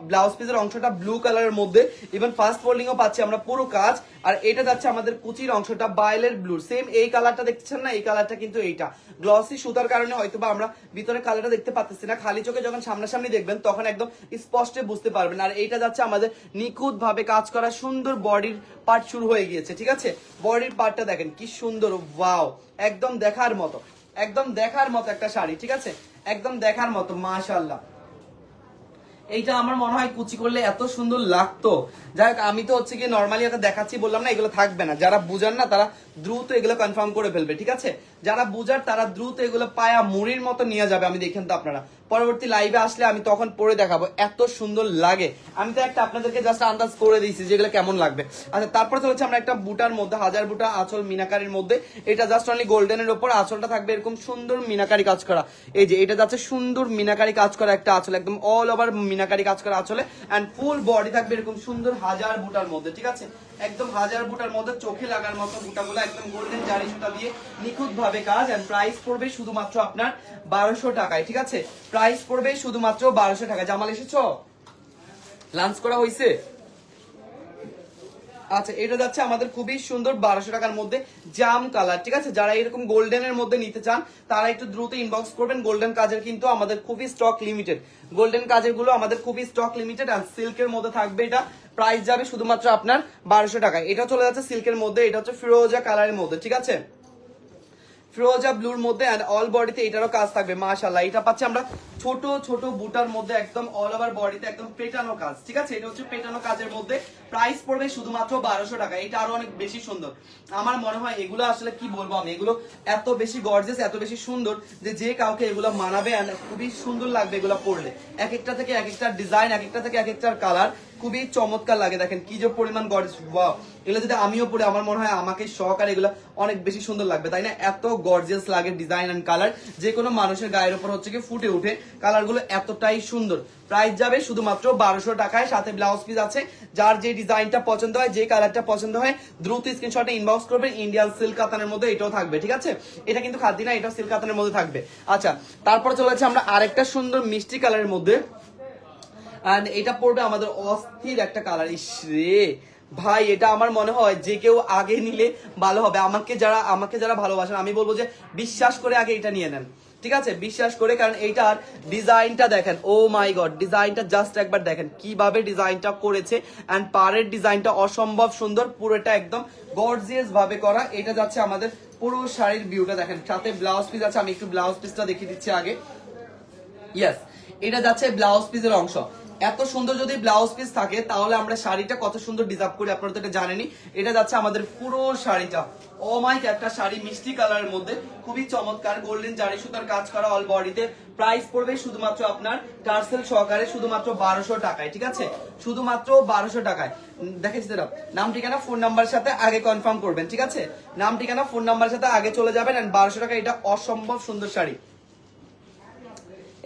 ব্লাউজ পিসের অংশটা ব্লু কালারের মধ্যে, ইভেন ফার্স্ট ফোল্ডিংও পাচ্ছি আমরা পুরো কাজ। আর এটা যাচ্ছে আমাদের কুচির অংশটা ভায়োলেট ব্লু, সেম এই কালারটা দেখছেন না, এই কালারটা কিন্তু এইটা গ্লসি সুতার কারণে হয়তোবা আমরা ভিতরে কালারটা দেখতে পাচ্ছি না, খালি চোখে যখন সামনাসামনি দেখবেন তখন একদম স্পষ্ট বুঝতে পারবেন। আর এটা যাচ্ছে আমাদের নিখুঁত ভাবে কাজ করা সুন্দর বডির পার্ট শুরু হয়ে গিয়েছে, ঠিক আছে। বডির পার্টটা দেখেন কি সুন্দর, ওয়াও, একদম দেখার মতো, একদম দেখার মতো একটা শাড়ি, ঠিক আছে, একদম দেখার মতো, মাশাআল্লাহ। এইটা আমার মনে হয় কুচি করলে এত সুন্দর লাগতো। যাই হোক, আমি তো হচ্ছে কি নর্মালি ওকে দেখাচ্ছি, বললাম না এগুলো থাকবে না। যারা বুঝার না তারা দ্রুত এগুলো কনফার্ম করে ফেলবে, ঠিক আছে। যারা বুঝার তারা দ্রুত এগুলো পায়া মুড়ির মতো নিয়ে যাবে। আমি দেখেন তো আপনারা পরবর্তী লাইভে আসলে আমি তখন পরে দেখাবো, এত সুন্দর লাগে। আমি তো একটা আপনাদেরকে জাস্ট আন্দাজ করে দিয়েছি যেগুলো কেমন লাগবে। আচ্ছা, তারপরে তো হচ্ছে আমরা একটা বুটার মধ্যে, হাজার বুটা আঁচল মিনাকারির মধ্যে, এটা জাস্ট অনলি গোল্ডেনের উপর আঁচলটা থাকবে এরকম সুন্দর মিনাকারি কাজ করা। এই যে এটা যাচ্ছে সুন্দর মিনাকারি কাজ করা একটা আঁচল, একদম অল ওভার মিনাকারি কাজ করা আঁচলে, এন্ড ফুল বডি থাকবে এরকম সুন্দর হাজার বুটার মধ্যে, ঠিক আছে, একদম হাজার বুটার মধ্যে চোখে লাগার মতো বুটাগুলো একদম গোল্ডেন জারি সুতা দিয়ে নিখুঁত ভাবে কাজ। এন্ড প্রাইস পড়বে শুধুমাত্র আপনার 1200 টাকায়, ঠিক আছে। প্রাইস পড়বে শুধুমাত্র 1200 টাকা। জামাল এসেছো, লাঞ্চ করা হয়েছে? আচ্ছা, এটা যাচ্ছে আমাদের খুবই সুন্দর 1200 টাকার মধ্যে জাম কালার, ঠিক আছে। যারা এরকম গোল্ডেনের মধ্যে নিতে চান তারা একটু দ্রুত ইনবক্স করবেন। গোল্ডেন কাজের কিন্তু আমাদের খুবই স্টক লিমিটেড, গোল্ডেন কাজের গুলো আমাদের খুবই স্টক লিমিটেড। আর সিল্কের মধ্যে থাকবে, এটা প্রাইস যাবে শুধুমাত্র আপনার 1200 টাকায়। এটা চলে যাচ্ছে সিল্কের মধ্যে, এটা হচ্ছে ফিরোজা কালারের মধ্যে, ঠিক আছে, ফিরোজা ব্লুর মধ্যে, এন্ড অল বডিতে এটারও কাজ থাকবে, মাশাআল্লাহ। এটা পাচ্ছি আমরা ছোট ছোট বুটার মধ্যে, একদম অল ওভার বডিতে একদম পেটানো কাজ, ঠিক আছে। এটা হচ্ছে পেটানো কাজের মধ্যে, প্রাইস পড়বে শুধুমাত্র 1200 টাকা। এটা আরো অনেক বেশি সুন্দর। আমার মনে হয় এগুলো আসলে কি বলবো আমি, এগুলো এত বেশি গর্জিয়াস, এত বেশি সুন্দর যে কাউকে এগুলো মানাবে, এন্ড খুবই সুন্দর লাগবে এগুলো পরলে। এক একটা থেকে এক একটা ডিজাইন, এক একটা থেকে এক একটার কালার খুবই চমৎকার লাগে। দেখেন কি যে পরিমাণ গর্জিয়াস, ওয়াও। এগুলো যদি আমিও পরে আমার মনে হয় আমাকে সহকারে এগুলো অনেক বেশি সুন্দর লাগবে, তাই না? এত গর্জিয়াস লাগে ডিজাইন এন্ড কালার, যে কোনো মানুষের গায়ের উপর হচ্ছে কি ফুটে উঠে, কালার গুলো এতটাই সুন্দর। প্রাইস যাবে শুধুমাত্র 1200 টাকায়, সাথে ব্লাউজ পিস আছে। যার যে ডিজাইনটা পছন্দ হয়, যে কালারটা পছন্দ হয়, দ্রুত স্ক্রিনশটে ইনবক্স করবেন। ইন্ডিয়ান সিল্ক কাতানের মধ্যে এটাও থাকবে, ঠিক আছে। এটা কিন্তু খাদি না, এটা সিল্ক কাতানের মধ্যে থাকবে। আচ্ছা, তারপর চলে যাচ্ছে আমরা আরেকটা সুন্দর মিষ্টি কালারের মধ্যে, এন্ড এটা পড়বে আমাদের অস্থির একটা কালার। ইস রে ভাই, এটা আমার মনে হয় যে কেউ আগে নিলে ভালো হবে। আমাকে যারা ভালোবাসেন আমি বলবো যে বিশ্বাস করে আগে এটা নিয়ে নেন, ঠিক আছে, বিশ্বাস করে। কারণ এইটার ডিজাইনটা দেখেন, ও মাই গড, ডিজাইনটা জাস্ট একবার দেখেন কিভাবে ডিজাইনটা করেছে। এন্ড পাড়ের ডিজাইনটা অসম্ভব সুন্দর, পুরোটা একদম গর্জিয়াস ভাবে করা। এটা যাচ্ছে আমাদের পুরো শাড়ির ভিউটা দেখেন, সাথে ব্লাউজ পিস আছে। আমি একটু ব্লাউজ পিসটা দেখিয়ে দিচ্ছি আগে। ইয়েস, এটা যাচ্ছে ব্লাউজ পিসের অংশ। এত সুন্দর যদি ব্লাউজ পিস থাকে তাহলে আমরা শাড়িটা কত সুন্দর ডিজাইন করি, আপনারা তো এটা জানেনই। এটা যাচ্ছে আমাদের পুরো শাড়িটা, ও মাই, একটা শাড়ি মিষ্টি কালারের মধ্যে খুবই চমৎকার, গোল্ডেন জারি সুতার কাজ করা অল বডিতে। প্রাইস পড়বে শুধুমাত্র আপনার টার্সেল সহকারে শুধুমাত্র 1200 টাকায়, ঠিক আছে, শুধুমাত্র 1200 টাকায়। দেখেছি দাদা, নাম ঠিকানা ফোন নাম্বার সাথে আগে কনফার্ম করবেন, ঠিক আছে, নাম ঠিকানা ফোন নাম্বার সাথে আগে চলে যাবেন। এন্ড 1200 টাকা, এটা অসম্ভব সুন্দর শাড়ি।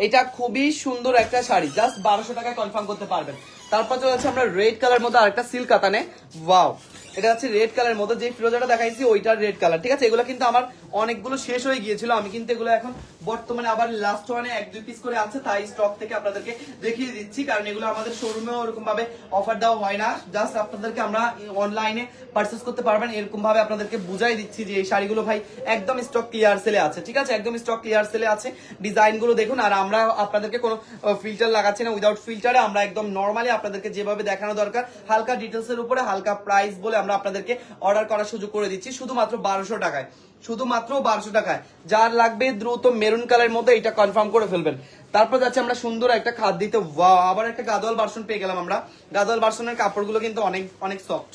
এটা খুবই সুন্দর একটা শাড়ি, জাস্ট 1200 টাকায় কনফার্ম করতে পারবেন। তারপর চলে যাচ্ছে আমরা রেড কালার মধ্যে আরেকটা সিল্ক কাতানে, ওয়াও। এটা হচ্ছে রেড কালারের মধ্যে, যে ফিরোজাটা দেখাইছি ওইটার রেড কালার, ঠিক আছে। এগুলো কিন্তু আমার অনেকগুলো শেষ হয়ে গিয়েছিল, আমি কিন্তু এগুলো এখন বর্তমানে আবার লাস্ট ওয়ানে 1-2 পিস করে আছে, তাই স্টক থেকে আপনাদেরকে দেখিয়ে দিচ্ছি। কারণ এগুলো আমাদের শোরুমেও ওরকম ভাবে অফার দেওয়া হয় না, জাস্ট আপনাদেরকে আমরা অনলাইনে পারচেস করতে পারবেন এরকম ভাবে আপনাদেরকে বুঝাই দিচ্ছি যে এই শাড়িগুলো ভাই একদম স্টক ক্লিয়ার সেলে আছে, ঠিক আছে, একদম স্টক ক্লিয়ার সেলে আছে। ডিজাইন গুলো দেখুন। আর আমরা আপনাদেরকে কোনো ফিল্টার লাগাচ্ছি না, উইদাউট ফিল্টারে আমরা একদম নর্মালি আপনাদেরকে যেভাবে দেখানো দরকার, হালকা ডিটেলস এর উপরে হালকা প্রাইস বলে আমরা আপনাদেরকে অর্ডার করার সুযোগ করে দিচ্ছি শুধুমাত্র 1200 টাকায়, শুধুমাত্র 1200 টাকায়। যার লাগবে দ্রুত মেরুন কালারের মধ্যে এটা কনফার্ম করে ফেলবেন। তারপর যাচ্ছে আমরা সুন্দর একটা খাদ্যিতে, ওয়াও, আবার একটা গাদোয়াল ভার্সন পেয়ে গেলাম আমরা। গাদোয়াল ভার্সনের কাপড়গুলো কিন্তু অনেক অনেক সফট,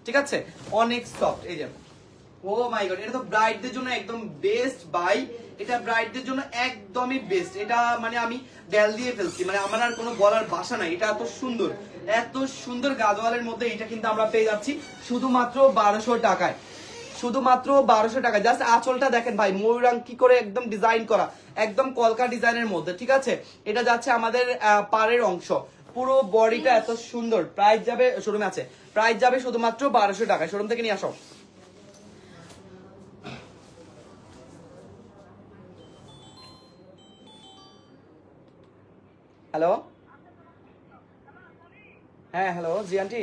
ঠিক আছে, অনেক সফট। এই যে, ও মাই গড, এটা তো ব্রাইডদের জন্য একদম বেস্ট বাই, এটা ব্রাইডদের জন্য একদমই বেস্ট। এটা মানে আমি ডেল দিয়ে ফেলছি, মানে আমার আর কোনো বলার ভাষা নাই। এটা এত সুন্দর, এত সুন্দর গাদোয়ালের মধ্যে এটা কিন্তু আমরা পেয়ে যাচ্ছি শুধুমাত্র 1200 টাকায়, শুধুমাত্র 1200 টাকা। জাস্ট আঁচলটা দেখেন ভাই, ময়ূরাঙ্কি করে একদম ডিজাইন করা, একদম কলকা ডিজাইনের মধ্যে, ঠিক আছে। এটা যাচ্ছে আমাদের পাড়ের অংশ, পুরো বডিটা এত সুন্দর। প্রাইস যাবে, শোরুমে আছে, প্রাইস যাবে শুধুমাত্র 1200 টাকায়, শোরুম থেকে নিয়ে আসো। হ্যালো, হ্যাঁ হ্যালো, জি আন্টি।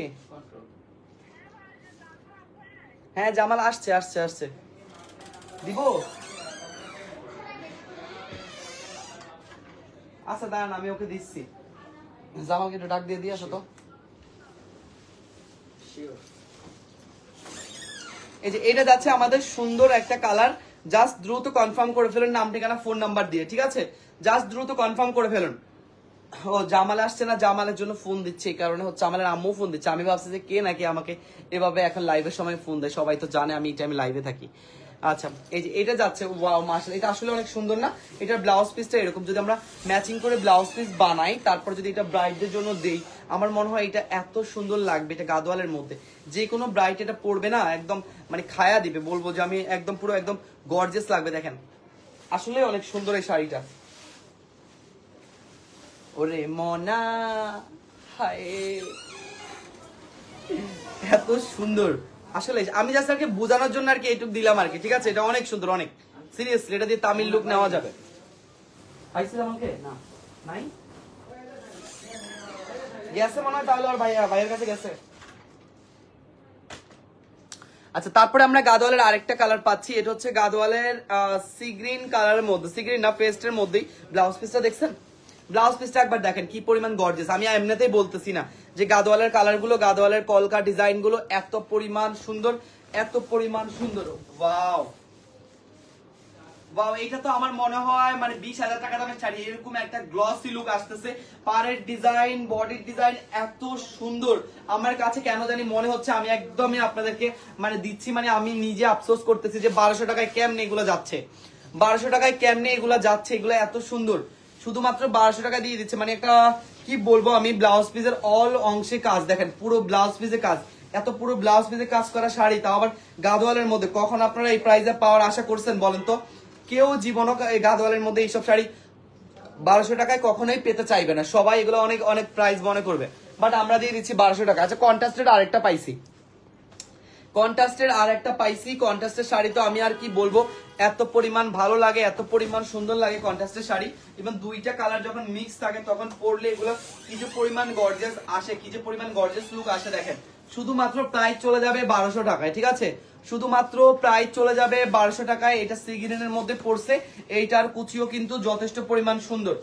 হ্যাঁ জামাল আসছে আসছে আসছে, দিব। আচ্ছা দাঁড়ান আমি ওকে দিচ্ছি। জামালকে একটু ডাক দিয়ে দিয়ে আসো তো। এই যে এটা যাচ্ছে আমাদের সুন্দর একটা কালার, জাস্ট দ্রুত কনফার্ম করে ফেলুন নাম ঠিকানা ফোন নাম্বার দিয়ে, ঠিক আছে? জাস্ট দ্রুত কনফার্ম করে ফেলুন। ও জামাল আসছে না, জামালের জন্য ফোন দিচ্ছে, এই কারণে হচ্ছে আমাদের আম্মু ফোন দিচ্ছে। আমি ভাবছি যে কে নাকি আমাকে এভাবে এখন লাইভের সময় ফোন দেয়, সবাই তো জানে আমি এই টাইমে লাইভে থাকি। আচ্ছা এই যে এটা যাচ্ছে, ওয়াও মাশাআল্লাহ, এটা আসলে অনেক সুন্দর না? এটার ব্লাউজ পিসটা এরকম, যদি আমরা ম্যাচিং করে ব্লাউজ পিস বানাই তারপর যদি এটা ব্রাইডদের জন্য দেই, আমার মনে হয় এটা এত সুন্দর লাগবে। এটা গাদোয়ালের মধ্যে যে কোনো ব্রাইড এটা পরবে না, একদম মানে খায়া দিবে, বলবো যে আমি একদম পুরো একদম গর্জিয়াস লাগবে। দেখেন আসলে অনেক সুন্দর এই শাড়িটা। ওরে মনা, হায় এত সুন্দর। আসলে আমি জাস্ট আর কি বোঝানোর জন্য আর কি এইটুক দিলাম আর কি, ঠিক আছে? এটা অনেক সুন্দর, অনেক সিরিয়াসলি এটা দিয়ে তামিল লুক নেওয়া যাবে। পাইছিল আমাকে না, নাই গেছে মনে হয়, তাহলে আর ভাইয়ের কাছে গেছে। আচ্ছা তারপরে আমরা গাদোয়ালের আরেকটা কালার পাচ্ছি, এটা হচ্ছে গাদোয়ালের সি গ্রিন কালারের মধ্যে, সি গ্রিন না পেস্টের মধ্যেই। ব্লাউজ পিসটা দেখছেন? ব্লাউজ পিসটা একবার দেখেন কি পরিমাণ গর্জিয়াস। আমি এমনিতেই বলতেছি না যে গাদোয়ালের কালার গুলো, গাদোয়ালের কলকা ডিজাইন গুলো এত পরিমাণ সুন্দর, এত পরিমাণ সুন্দর। ওয়াও ওয়াও, এটা তো আমার মনে হয় মানে 20,000 টাকা দামের শাড়ি, এরকম একটা গ্লসি লুক আসতেছে। পাড়ের ডিজাইন, বডির ডিজাইন এত সুন্দর, আমার কাছে কেন জানি মনে হচ্ছে আমি একদমই আপনাদেরকে মানে দিচ্ছি, মানে আমি নিজে আফসোস করতেছি যে 1200 টাকায় কেমনে এগুলো যাচ্ছে, 1200 টাকায় কেমনে এগুলো যাচ্ছে, এগুলো এত সুন্দর শুধুমাত্র 1200 টাকা দিয়ে দিচ্ছে। মানে একটা কি বলবো আমি, ব্লাউজ পিসের অল অংশে কাজ দেখেন, পুরো ব্লাউজ পিসে কাজ, এত পুরো ব্লাউজ পিসে কাজ করা শাড়ি, তাও আবার গাদোয়ালের মধ্যে। কখন আপনারা এই প্রাইসে পাওয়ার আশা করছেন বলেন তো? কেউ জীবনও এই গাদোয়ালের মধ্যে এইসব শাড়ি 1200 টাকায় কখনোই পেতে চাইবে না, সবাই এগুলো অনেক অনেক প্রাইস মনে করবে, বাট আমরা দিয়ে দিচ্ছি 1200 টাকা। আচ্ছা কন্ট্রাস্টেড আরেকটা পাইছি, কন্ট্রাস্টের আর একটা পাইছি। কন্ট্রাস্টের শাড়ি তো আমি আর কি বলবো, এত পরিমাণ ভালো লাগে, এত পরিমাণ সুন্দর লাগে কন্ট্রাস্টের শাড়ি। এবং দুইটা কালার যখন মিক্স থাকে তখন পরলে এগুলো কি যে পরিমাণ গর্জিয়াস আসে, কি যে পরিমাণ গর্জিয়াস লুক আসে। দেখেন শুধুমাত্র প্রাইস চলে যাবে 1200 টাকায়, ঠিক আছে? শুধুমাত্র প্রাইস চলে যাবে 1200 টাকায়। এটা সি গ্রিনের মধ্যে পড়ছে, এইটার কুচিও কিন্তু যথেষ্ট পরিমাণ সুন্দর।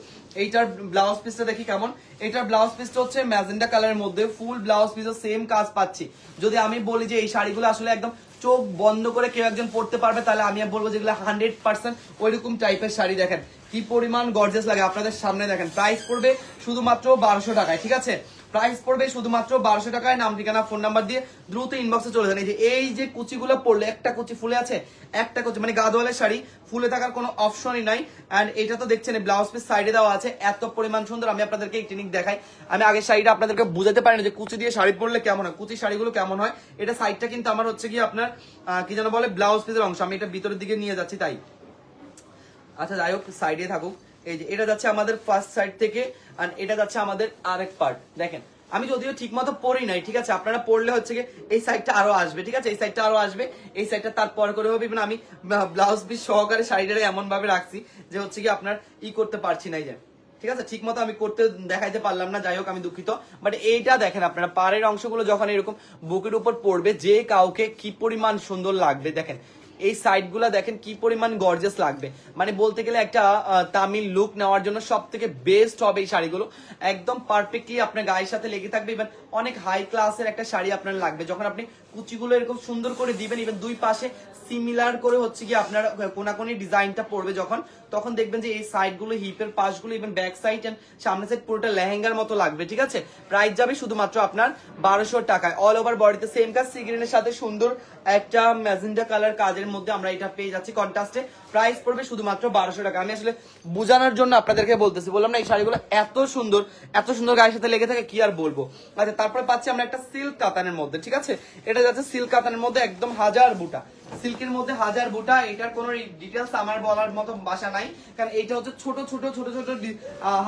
এইটার ব্লাউজ পিসটা দেখি কেমন। এটার ব্লাউজ পিসটা হচ্ছে ম্যাজেন্ডা কালারের মধ্যে, ফুল ব্লাউজ পিসও সেম কাজ পাচ্ছি। যদি আমি বলি যে এই শাড়িগুলো আসলে একদম চোখ বন্ধ করে কেউ একজন পড়তে পারবে, তাহলে আমি বলবো যেগুলো 100% ওইরকম টাইপের শাড়ি। দেখেন কি পরিমাণ গর্জিয়াস লাগে, আপনাদের সামনে দেখেন। প্রাইস পড়বে শুধুমাত্র 1200 টাকায়, ঠিক আছে? প্রাইস পড়বে শুধুমাত্র 1200 টাকায়। নাম ঠিকানা ফোন নাম্বার দিয়ে দ্রুত ইনবক্সে চলে যান। এই যে কুচিগুলো পড়লে, একটা কুচি ফুলে আছে, একটা কুচি মানে গাদোয়ালের শাড়ি ফুলে থাকার কোনো অপশনই নাই। এন্ড এটা তো দেখছেন ব্লাউজ পিস সাইডে দেওয়া আছে, এত পরিমাণ সুন্দর। আমি আপনাদেরকে এই টেকনিক দেখাই, আমি আগের শাড়িটা আপনাদেরকে বুঝাতে পারি না যে কুচি দিয়ে শাড়ি পরলে কেমন হয়, কুচি শাড়িগুলো কেমন হয়। এটা সাইডটা কিন্তু আমার হচ্ছে কি আপনার কি যেন বলে, ব্লাউজ পিসের অংশ। আমি এটা ভিতরের দিকে নিয়ে যাচ্ছি তাই। আচ্ছা যাই হোক, সাইডে থাকুক। এই যে এটা যাচ্ছে আমাদের ফার্স্ট সাইড থেকে, আর এটা যাচ্ছে আমাদের আরেক পার্ট। দেখেন আমি যদিও ঠিক মতো পরি নাই, ঠিক আছে? আপনারা পড়লে হচ্ছে কি এই সাইডটা আরো আসবে, ঠিক আছে? এই সাইডটা আরো আসবে, এই সাইডটা তারপর করে হবে। মানে আমি ব্লাউজ পিস সহকারে শাড়িটা এমন ভাবে রাখছি যে হচ্ছে কি আপনার করতে পারছি না, যে ঠিক আছে ঠিক মতো আমি করতে দেখাইতে পারলাম না। যাই হোক আমি দুঃখিত, বাট এইটা দেখেন আপনারা পাড়ের অংশগুলো যখন এরকম বুকের উপর পড়বে, যে কাউকে কি পরিমাণ সুন্দর লাগবে। দেখেন এই সাইড গুলা দেখেন কি পরিমাণ গর্জিয়াস লাগবে। মানে বলতে গেলে একটা তামিল লুক নেওয়ার জন্য সব থেকে বেস্ট হবে এই শাড়িগুলো। একদম পারফেক্টলি আপনার গায়ের সাথে লেগে থাকবে। ইভেন অনেক হাই ক্লাসের একটা শাড়ি আপনার লাগবে যখন আপনি কুচিগুলো এরকম সুন্দর করে দিবেন। ইভেন দুই পাশে সিমিলার করে হচ্ছে কি আপনার কোনাকুনি ডিজাইনটা পড়বে যখন, তখন দেখবেন যে এই সাইড গুলো, হিপের পাশগুলো, ইভেন ব্যাক সাইড এন্ড সামনের সাইড পুরোটা লেহেঙ্গার মতো লাগবে, ঠিক আছে? প্রাইস যাবে শুধুমাত্র আপনার 1200 টাকায়। অল ওভার বডিতে সেম কাজ, সি গ্রিনের সাথে সুন্দর একটা ম্যাজেন্ডা কালার কাজের মধ্যে আমরা এটা পেয়ে যাচ্ছি কন্ট্রাস্টে। প্রাইস পড়বে শুধুমাত্র 1200 টাকা। আমি আসলে বোঝানোর জন্য আপনাদেরকে বলতেছি, বললাম না এই শাড়িগুলো এত সুন্দর, এত সুন্দর গায়ের সাথে লেগে থাকে, কি আর বলবো। আচ্ছা তারপরে পাচ্ছি আমরা একটা সিল্ক কাতানের মধ্যে, ঠিক আছে? এটা যাচ্ছে সিল্ক কাতানের মধ্যে, একদম হাজার বুটা, সিল্কের মধ্যে হাজার বুটা, এটার কোনো ডিটেলস আমার বলার মতো ভাষা নাই, কারণ এইটা হচ্ছে ছোট ছোট ছোট ছোট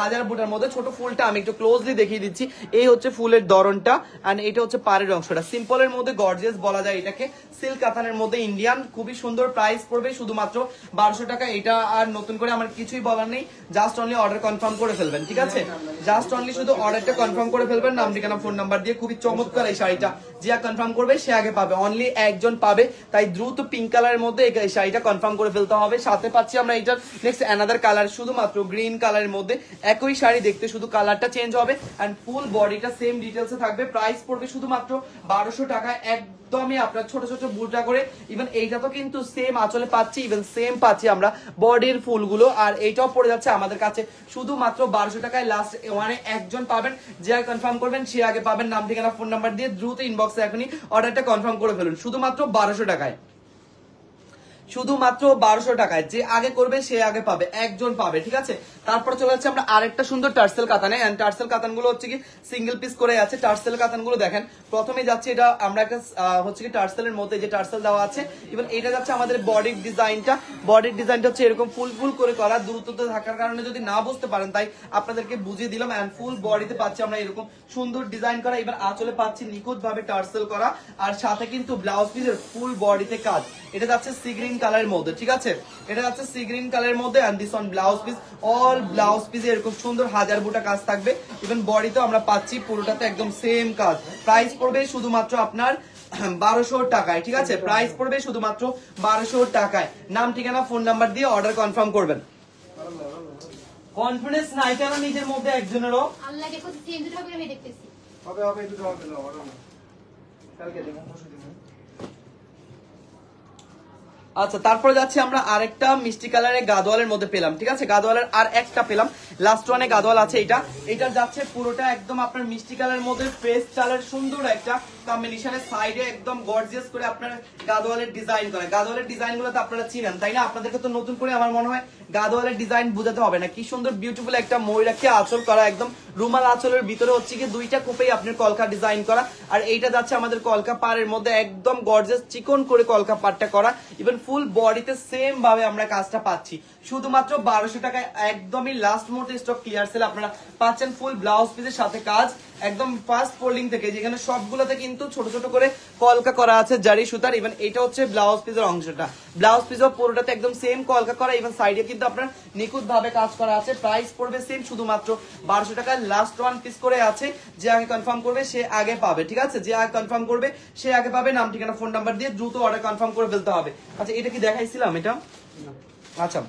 হাজার বুটার মধ্যে ছোট ফুলটা আমি একটু ক্লোজলি দেখিয়ে দিচ্ছি। এই হচ্ছে ফুলের ধরনটা, আর এটা হচ্ছে পাড়ের অংশটা। সিম্পলের মধ্যে গর্জিয়াস বলা যায় এটাকে, সিল্ক কাতানের মধ্যে ইন্ডিয়ান, খুবই সুন্দর। প্রাইস পড়বে শুধুমাত্র 1200 টাকা। এটা আর নতুন করে আমার কিছুই বলার নেই, জাস্ট অনলি অর্ডার কনফার্ম করে ফেলবেন, ঠিক আছে? জাস্ট অনলি শুধু অর্ডারটা কনফার্ম করে ফেলবেন, নাম ঠিকানা ফোন নাম্বার দিয়ে। খুবই চমৎকার এই শাড়িটা, যে কনফার্ম করবে সে আগে পাবে, অনলি একজন পাবে, তাই দ্রুত পিঙ্ক কালারের মধ্যে এই শাড়িটা কনফার্ম করে ফেলতে হবে। সাথে পাচ্ছি আমরা এইটার নেক্সট অ্যানাদার কালার, শুধুমাত্র গ্রিন কালারের মধ্যে, একই শাড়ি দেখতে, শুধু কালারটা চেঞ্জ হবে এন্ড ফুল বডিটা সেম ডিটেলসে থাকবে। প্রাইস পড়বে শুধুমাত্র 1200 টাকা। একদমই আপনার ছোট ছোট বুটা করে, ইভেন এইটা তো কিন্তু সেম আঁচলে পাচ্ছি, ইভেন সেম পাচ্ছি আমরা বডির ফুলগুলো, আর এইটাও পড়ে যাচ্ছে আমাদের কাছে শুধুমাত্র 1200 টাকায়। লাস্ট ওয়ানে একজন পাবেন, যে কনফার্ম করবেন সে আগে পাবেন, নাম ঠিকানা ফোন নাম্বার দিয়ে দ্রুত ইনবক্সে এখনই অর্ডারটা কনফার্ম করে ফেলুন, শুধুমাত্র 1200 টাকায়। শুধুমাত্র 1200 টাকায়, যে আগে করবে সে আগে পাবে, একজন পাবে, ঠিক আছে? তারপরে চলে যাচ্ছে আমরা আরেকটা সুন্দর টার্সেল কাতানে, এন্ড টার্সেল কাতানগুলো হচ্ছে কি সিঙ্গেল পিস করে আছে। টার্সেল কাতানগুলো দেখেন, প্রথমে যাচ্ছে এটা আমরা একটা হচ্ছে কি টার্সেলের মধ্যে যে টার্সেল দেওয়া আছে, ইভেন এটা যাচ্ছে আমাদের বডির ডিজাইনটা। বডির ডিজাইনটা হচ্ছে এরকম ফুল ফুল করে করা, দ্রুততে থাকার কারণে যদি না বুঝতে পারেন তাই আপনাদেরকে বুঝিয়ে দিলাম। এন্ড ফুল বডিতে পাচ্ছি আমরা এরকম সুন্দর ডিজাইন করা, এবার আঁচলে পাচ্ছি নিখুঁত ভাবে টার্সেল করা, আর সাথে কিন্তু ব্লাউজ পিসের ফুল বডিতে কাজ। এটা যাচ্ছে সি গ্রিন কালারের মধ্যে, ঠিক আছে? এটা যাচ্ছে সি গ্রিন কালারের মধ্যে, and this one blouse piece, all blouse পিসে এরকম সুন্দর হাজার বুটা কাজ থাকবে। ইভেন বডিতেও আমরা পাচ্ছি পুরোটাতে একদম সেম কাজ। প্রাইস পড়বে শুধুমাত্র আপনার 1200 টাকায়, ঠিক আছে? প্রাইস পড়বে শুধুমাত্র 1200 টাকায়। নাম ঠিকানা ফোন নাম্বার দিয়ে অর্ডার কনফার্ম করবেন। কনফিডেন্স নাই কেন নিজের মধ্যে একজনেরও? আল্লাহ দেখো সেম দুটো করে আমি দেখতেছি। হবে হবে দুটো হবে না হবে না কালকে দেখো পরশু দিন। আচ্ছা, তারপরে যাচ্ছি আমরা আরেকটা মিষ্টি কালারের গাদোয়ালের মধ্যে পেলাম, ঠিক আছে? গাদোয়ালের আর একটা পেলাম, লাস্ট ওয়ানে গাদোয়াল আছে। এটা যাচ্ছে পুরোটা একদম আপনার মিষ্টি কালারের মধ্যে পেস্ট কালার, সুন্দর একটা কম্বিনেশনের, সাইডে একদম গর্জিয়াস করে আপনার গাদোয়ালের ডিজাইন করে। গাদোয়ালের ডিজাইন গুলো তো আপনারা চিনেন, তাই না? আপনাদেরকে তো নতুন করে আমার মনে হয় গাদোয়ালের ডিজাইন বোঝাতে হবে না। কি সুন্দর বিউটিফুল একটা ময়ূরাক্ষী আঁচল করা, একদম রুমাল আঁচলের ভিতরে হচ্ছে কি দুইটা কোপেই আপনার কলকা ডিজাইন করা, আর এইটা যাচ্ছে আমাদের কলকা পাড়ের মধ্যে একদম গর্জিয়াস চিকন করে কলকা পাড়টা করা। ইভেন ফুল বডিতে সেম ভাবে আমরা কাজটা পাচ্ছি শুধুমাত্র 1200 টাকায়। একদমই লাস্ট মুহূর্তে স্টক ক্লিয়ার সেল আপনারা পাচ্ছেন, ফুল ব্লাউজ পিসের সাথে কাজ, একদম ফার্স্ট ফোল্ডিং থেকে, যেখানে সবগুলোতে কিন্তু ছোট ছোট করে কলকা করা আছে জারি সুতার। ইভেন এটা হচ্ছে ব্লাউজ পিসের অংশটা, ব্লাউজ পিসও পুরোটাতে একদম সেম কলকা করা, ইভেন সাইডে কিন্তু আপনার নিখুঁত ভাবে কাজ করা আছে। প্রাইস পড়বে সেম শুধুমাত্র 1200 টাকায়। লাস্ট ওয়ান পিস করে আছে, যে আগে কনফার্ম করবে সে আগে পাবে, ঠিক আছে? যে আগে কনফার্ম করবে সে আগে পাবে, নাম ঠিকানা ফোন নাম্বার দিয়ে দ্রুত অর্ডার কনফার্ম করে ফেলতে হবে। আচ্ছা, এটা কি দেখাইছিলাম? এটা আচ্ছা,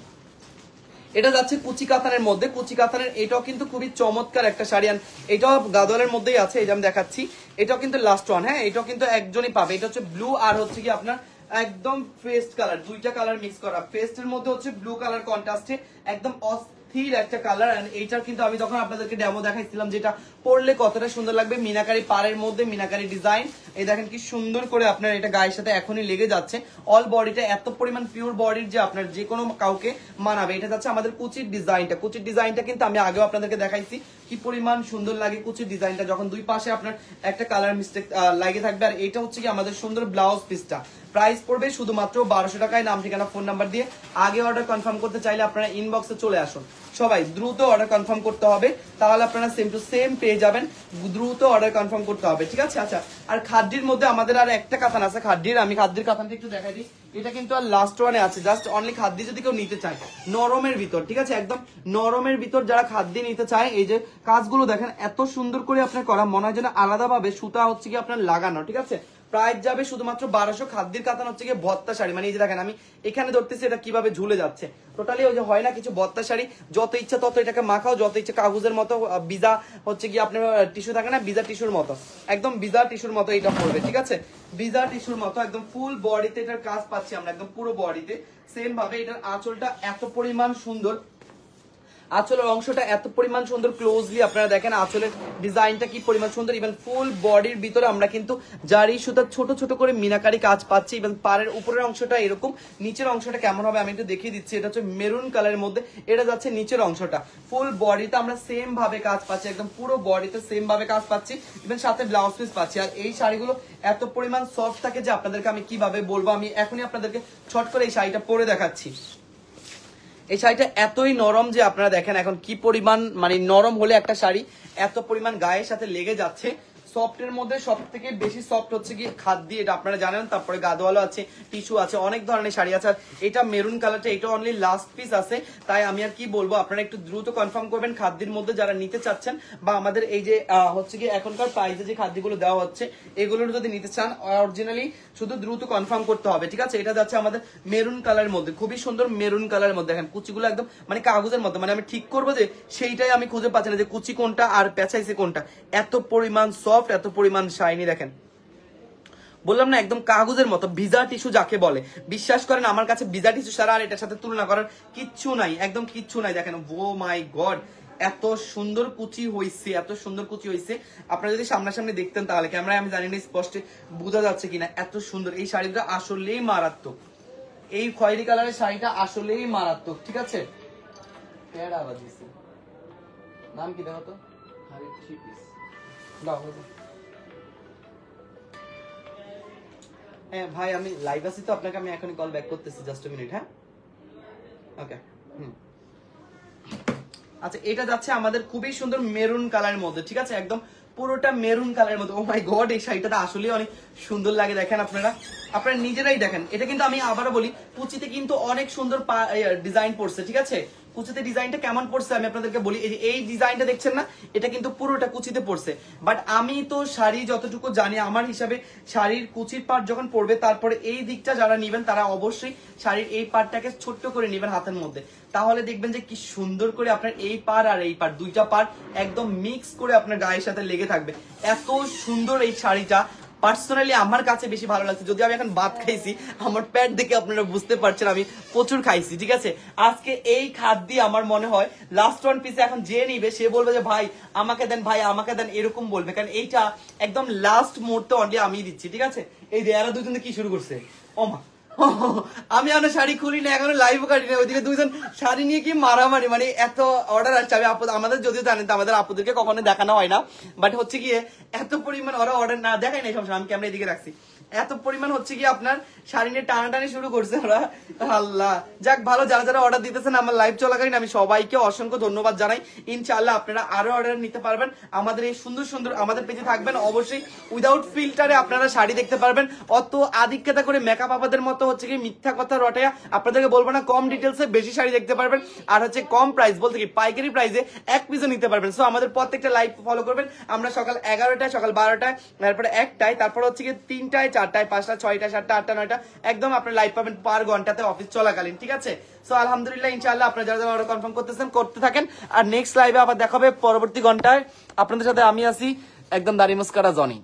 এটা যাচ্ছে কুচি কাতানের মধ্যে। কুচি কাতানের এটাও কিন্তু খুবই চমৎকার একটা শাড়ি, এটাও গাদোয়ালের মধ্যেই আছে, এই যে আমি দেখাচ্ছি। এটাও কিন্তু লাস্ট ওয়ান, হ্যাঁ, এটাও কিন্তু একজনই পাবে। এটা হচ্ছে ব্লু আর হচ্ছে কি আপনার একদম পেস্ট কালার, দুইটা কালার মিক্স করা। পেস্টের মধ্যে হচ্ছে ব্লু কালার কন্ট্রাস্টে একদম অস্থির একটা কালার। এন্ড এইটার কিন্তু আমি যখন আপনাদেরকে ডেমো দেখাইছিলাম যেটা পরলে কতটা সুন্দর লাগবে, মিনাকারি পাড়ের মধ্যে মিনাকারি ডিজাইন। এই দেখেন কি সুন্দর করে আপনার এটা গায়ের সাথে এখনই লেগে যাচ্ছে। অল বডিটা এত পরিমাণ পিওর বডির যে আপনার যে কোনো কাউকে মানাবে। এটা যাচ্ছে আমাদের কুচির ডিজাইনটা। কুচির ডিজাইনটা কিন্তু আমি আগেও আপনাদেরকে দেখাইছি কি পরিমাণ সুন্দর লাগে কুচির ডিজাইনটা, যখন দুই পাশে আপনার একটা কালার মিস্টেক লাগে থাকবে। আর এটা হচ্ছে কি আমাদের সুন্দর ব্লাউজ পিসটা। প্রাইস পড়বে শুধুমাত্র 1200 টাকায়। নাম ঠিকানা ফোন নাম্বার দিয়ে আগে অর্ডার কনফার্ম করতে চাইলে আপনারা ইনবক্সে চলে আসুন। সবাই দ্রুত অর্ডার কনফার্ম করতে হবে, তাহলে আপনারা সেম টু সেম পেয়ে যাবেন। দ্রুত অর্ডার কনফার্ম করতে হবে, ঠিক আছে? আচ্ছা, আর খাদ্যির মধ্যে আমাদের আর একটা কাতান আছে। খাদ্যির আমি খাদ্যির কাতানটা একটু দেখাই দিই। এটা কিন্তু আর লাস্ট ওয়ানে আছে, জাস্ট অনলি খাদ্য যদি কেউ নিতে চায় নরমের ভিতর, ঠিক আছে? একদম নরমের ভিতর যারা খাদ্য নিতে চায়, এই যে কাজগুলো দেখেন এত সুন্দর করে আপনার করা, মনে হয় যেন আলাদাভাবে সুতা হচ্ছে কি আপনার লাগানো, ঠিক আছে? প্রাইস যাবে শুধুমাত্র 1200। খাদ্যের কাতান হচ্ছে গিয়ে ভত্তা শাড়ি, মানে এই যে দেখেন আমি এখানে ধরতেছি এটা কিভাবে ঝুলে যাচ্ছে। টোটালি ওই যে হয় না কিছু ভত্তা শাড়ি, যত ইচ্ছা তত এটাকে মাখাও, যত ইচ্ছা কাগজের মতো বিজা হচ্ছে কি আপনার টিস্যু থাকে না, বিজা টিস্যুর মতো, একদম বিজা টিস্যুর মতো এটা পড়বে, ঠিক আছে? বিজা টিস্যুর মতো একদম ফুল বডিতে এটার কাজ পাচ্ছি আমরা, একদম পুরো বডিতে সেম ভাবে। এটার আঁচলটা এত পরিমাণ সুন্দর, আঁচলের অংশটা এত পরিমাণ সুন্দর, ক্লোজলি আপনারা দেখেন আঁচলের ডিজাইনটা কি পরিমাণ সুন্দর। ইভেন ফুল বডির ভিতরে আমরা কিন্তু জারি সুতার ছোট ছোট করে মিনাকারি কাজ পাচ্ছি। ইভেন পাড়ের উপরের অংশটা এরকম, নিচের অংশটা কেমন হবে আমি একটু দেখিয়ে দিচ্ছি। এটা হচ্ছে মেরুন কালারের মধ্যে, এটা যাচ্ছে নিচের অংশটা। ফুল বডিতে আমরা সেম ভাবে কাজ পাচ্ছি, একদম পুরো বডিতে সেম ভাবে কাজ পাচ্ছি। ইভেন সাথে ব্লাউজ পিস পাচ্ছি। আর এই শাড়িগুলো এত পরিমাণ সফট থাকে যে আপনাদেরকে আমি কিভাবে বলবো, আমি এখনই আপনাদেরকে ছট করে এই শাড়িটা পরে দেখাচ্ছি। এই শাড়িটা এতই নরম যে আপনারা দেখেন এখন কি পরিমাণ, মানে নরম হলে একটা শাড়ি এত পরিমাণ গায়ের সাথে লেগে যাচ্ছে। সফটের মধ্যে সব থেকে বেশি সফট হচ্ছে কি খাদ্যি, এটা আপনারা জানেন। তারপরে গাদোয়ালো আছে, টিস্যু আছে, অনেক ধরনের শাড়ি আছে। আর এটা মেরুন কালারটা, এটা অনলি লাস্ট পিস আছে, তাই আমি আর কি বলবো, আপনারা একটু দ্রুত কনফার্ম করবেন খাদ্যের মধ্যে যারা নিতে চাচ্ছেন, বা আমাদের এই যে হচ্ছে কি এখনকার প্রাইসে যে খাদ্যগুলো দেওয়া হচ্ছে এগুলোর যদি নিতে চান অরিজিনালি শুধু দ্রুত কনফার্ম করতে হবে, ঠিক আছে। এটা যাচ্ছে আমাদের মেরুন কালারের মধ্যে, খুবই সুন্দর মেরুন কালারের মধ্যে। দেখেন কুচিগুলো একদম মানে কাগজের মতো, মানে আমি ঠিক করবো যে সেইটাই আমি খুঁজে পাচ্ছি না যে কুচি কোনটা আর পেঁচাইছে কোনটা। এত পরিমাণ সফট, এত পরিমাণ শাইনি। দেখেন বললাম না একদম কাগজের মতো, ভিজা টিস্যু যাকে বলে। বিশ্বাস করেন আমার কাছে ভিজা টিস্যু ছাড়া আর এটার সাথে তুলনা করার কিচ্ছু নাই, একদম কিচ্ছু নাই। দেখেন ও মাই গড, এত সুন্দর কুচি হইছে, এত সুন্দর কুচি হইছে। আপনারা যদি সামনাসামনি দেখতেন তাহলে, ক্যামেরায় আমি জানি না স্পষ্ট বোঝা যাচ্ছে কিনা, এত সুন্দর। এই শাড়িটা আসলেই মারাত্মক, এই খয়েরি কালারের শাড়িটা আসলেই মারাত্মক, ঠিক আছে। আওয়াজ দিচ্ছে, নাম কি দেখো তো? হ্যাঁ ভাই আমি লাইভ আছি তো, আপনাকে আমি এখনই কল ব্যাক করতেছি, জাস্ট এ মিনিট। হ্যাঁ ওকে। আচ্ছা এটা যাচ্ছে আমাদের খুবই সুন্দর মেরুন কালারের মধ্যে, ঠিক আছে, একদম পুরোটা মেরুন কালারের মধ্যে। ও মাই গড, এই শাড়িটা আসলে অনেক সুন্দর লাগে। দেখেন আপনারা নিজেরাই দেখেন। এটা কিন্তু আমি আবারও বলি, কুচিতে কিন্তু অনেক সুন্দর ডিজাইন পড়ছে, ঠিক আছে। কুচিতে ডিজাইনটা কেমন পড়ছে আমি আপনাদেরকে বলি। এই যে এই ডিজাইনটা দেখছেন না, এটা কিন্তু পুরোটা কুচিতে পড়ছে। বাট আমি তো শাড়ি যতটুকু জানি আমার হিসাবে, শাড়ির কুচির পার্ট যখন পড়বে তারপরে এই দিকটা যারা নিবেন তারা অবশ্যই শাড়ির এই পার্টটাকে ছোট্ট করে নেবেন হাতের মধ্যে, তাহলে দেখবেন যে কি সুন্দর করে আপনার এই পার আর এই পার দুইটা পার একদম মিক্স করে আপনার গায়ের সাথে লেগে থাকবে। এত সুন্দর এই শাড়িটা পার্সোনালি আমার কাছে বেশি ভালো লাগছে। যদি আমি এখন ভাত খাইছি, আমার পেট দেখে আপনারা বুঝতে পারছেন আমি প্রচুর খাইছি, ঠিক আছে। আজকে এই খাদ্য আমার মনে হয় লাস্ট ওয়ান পিসে এখন যে নিবে সে বলবে যে ভাই আমাকে দেন, ভাই আমাকে দেন, এরকম বলবে, কারণ এইটা একদম লাস্ট মুহূর্তে অনলি আমি দিচ্ছি, ঠিক আছে। এই যে এরা দুজন কি শুরু করছে, ওমা আমি এখনো শাড়ি খুলি না, এখনো লাইভ কাটি না, ওইদিকে দুইজন শাড়ি নিয়ে কি মারামারি, মানে এত অর্ডার আসছে। আমি আমাদের যদিও জানেন আমাদের আপুদেরকে কখনো দেখানো হয় না, বাট হচ্ছে গিয়ে এত পরিমাণ ওরা অর্ডার না দেখায় না, সমস্যা, আমি ক্যামেরা এদিকে রাখছি। এত পরিমাণ হচ্ছে কি আপনার শাড়ি নিয়ে টানাটানি শুরু করছে ওরা। আল্লাহ যাক ভালো, যারা যারা অর্ডার দিতেছেন আমার লাইভ চলাকালীন আমি সবাইকে অসংখ্য ধন্যবাদ জানাই। ইনশাআল্লাহ আপনারা আরো অর্ডার নিতে পারবেন, আমাদের এই সুন্দর সুন্দর আমাদের পেজে থাকবেন অবশ্যই। উইদাউট ফিল্টারে আপনারা শাড়ি দেখতে পারবেন, অত আধিক্যতা করে মেকআপ আপাদের মতো হচ্ছে কি মিথ্যা কথা রটায়া আপনাদেরকে বলবো না, কম ডিটেলসে বেশি শাড়ি দেখতে পারবেন। আর হচ্ছে কম প্রাইস বলতে কি পাইকারি প্রাইসে এক পিসও নিতে পারবেন। সো আমাদের প্রত্যেকটা লাইভ ফলো করবেন। আমরা সকাল 11টায়, সকাল 12টায়, তারপরে 1টায়, তারপর হচ্ছে কি 3টায়, 4টায়, 5টা, 6টা, 7টা, 8টা, 9টা, একদম আপনার লাইভ পাবেন পার ঘন্টাতে অফিস চলাকালীন, ঠিক আছে। সো আলহামদুলিল্লাহ ইনশাআল্লাহ আপনারা যারা যারা অর্ডার কনফার্ম করতেছেন করতে থাকেন। আর নেক্সট লাইভে আবার দেখাবে পরবর্তী ঘন্টায় আপনাদের সাথে আমি আছি একদম দাড়ি মুস্কারা জনি।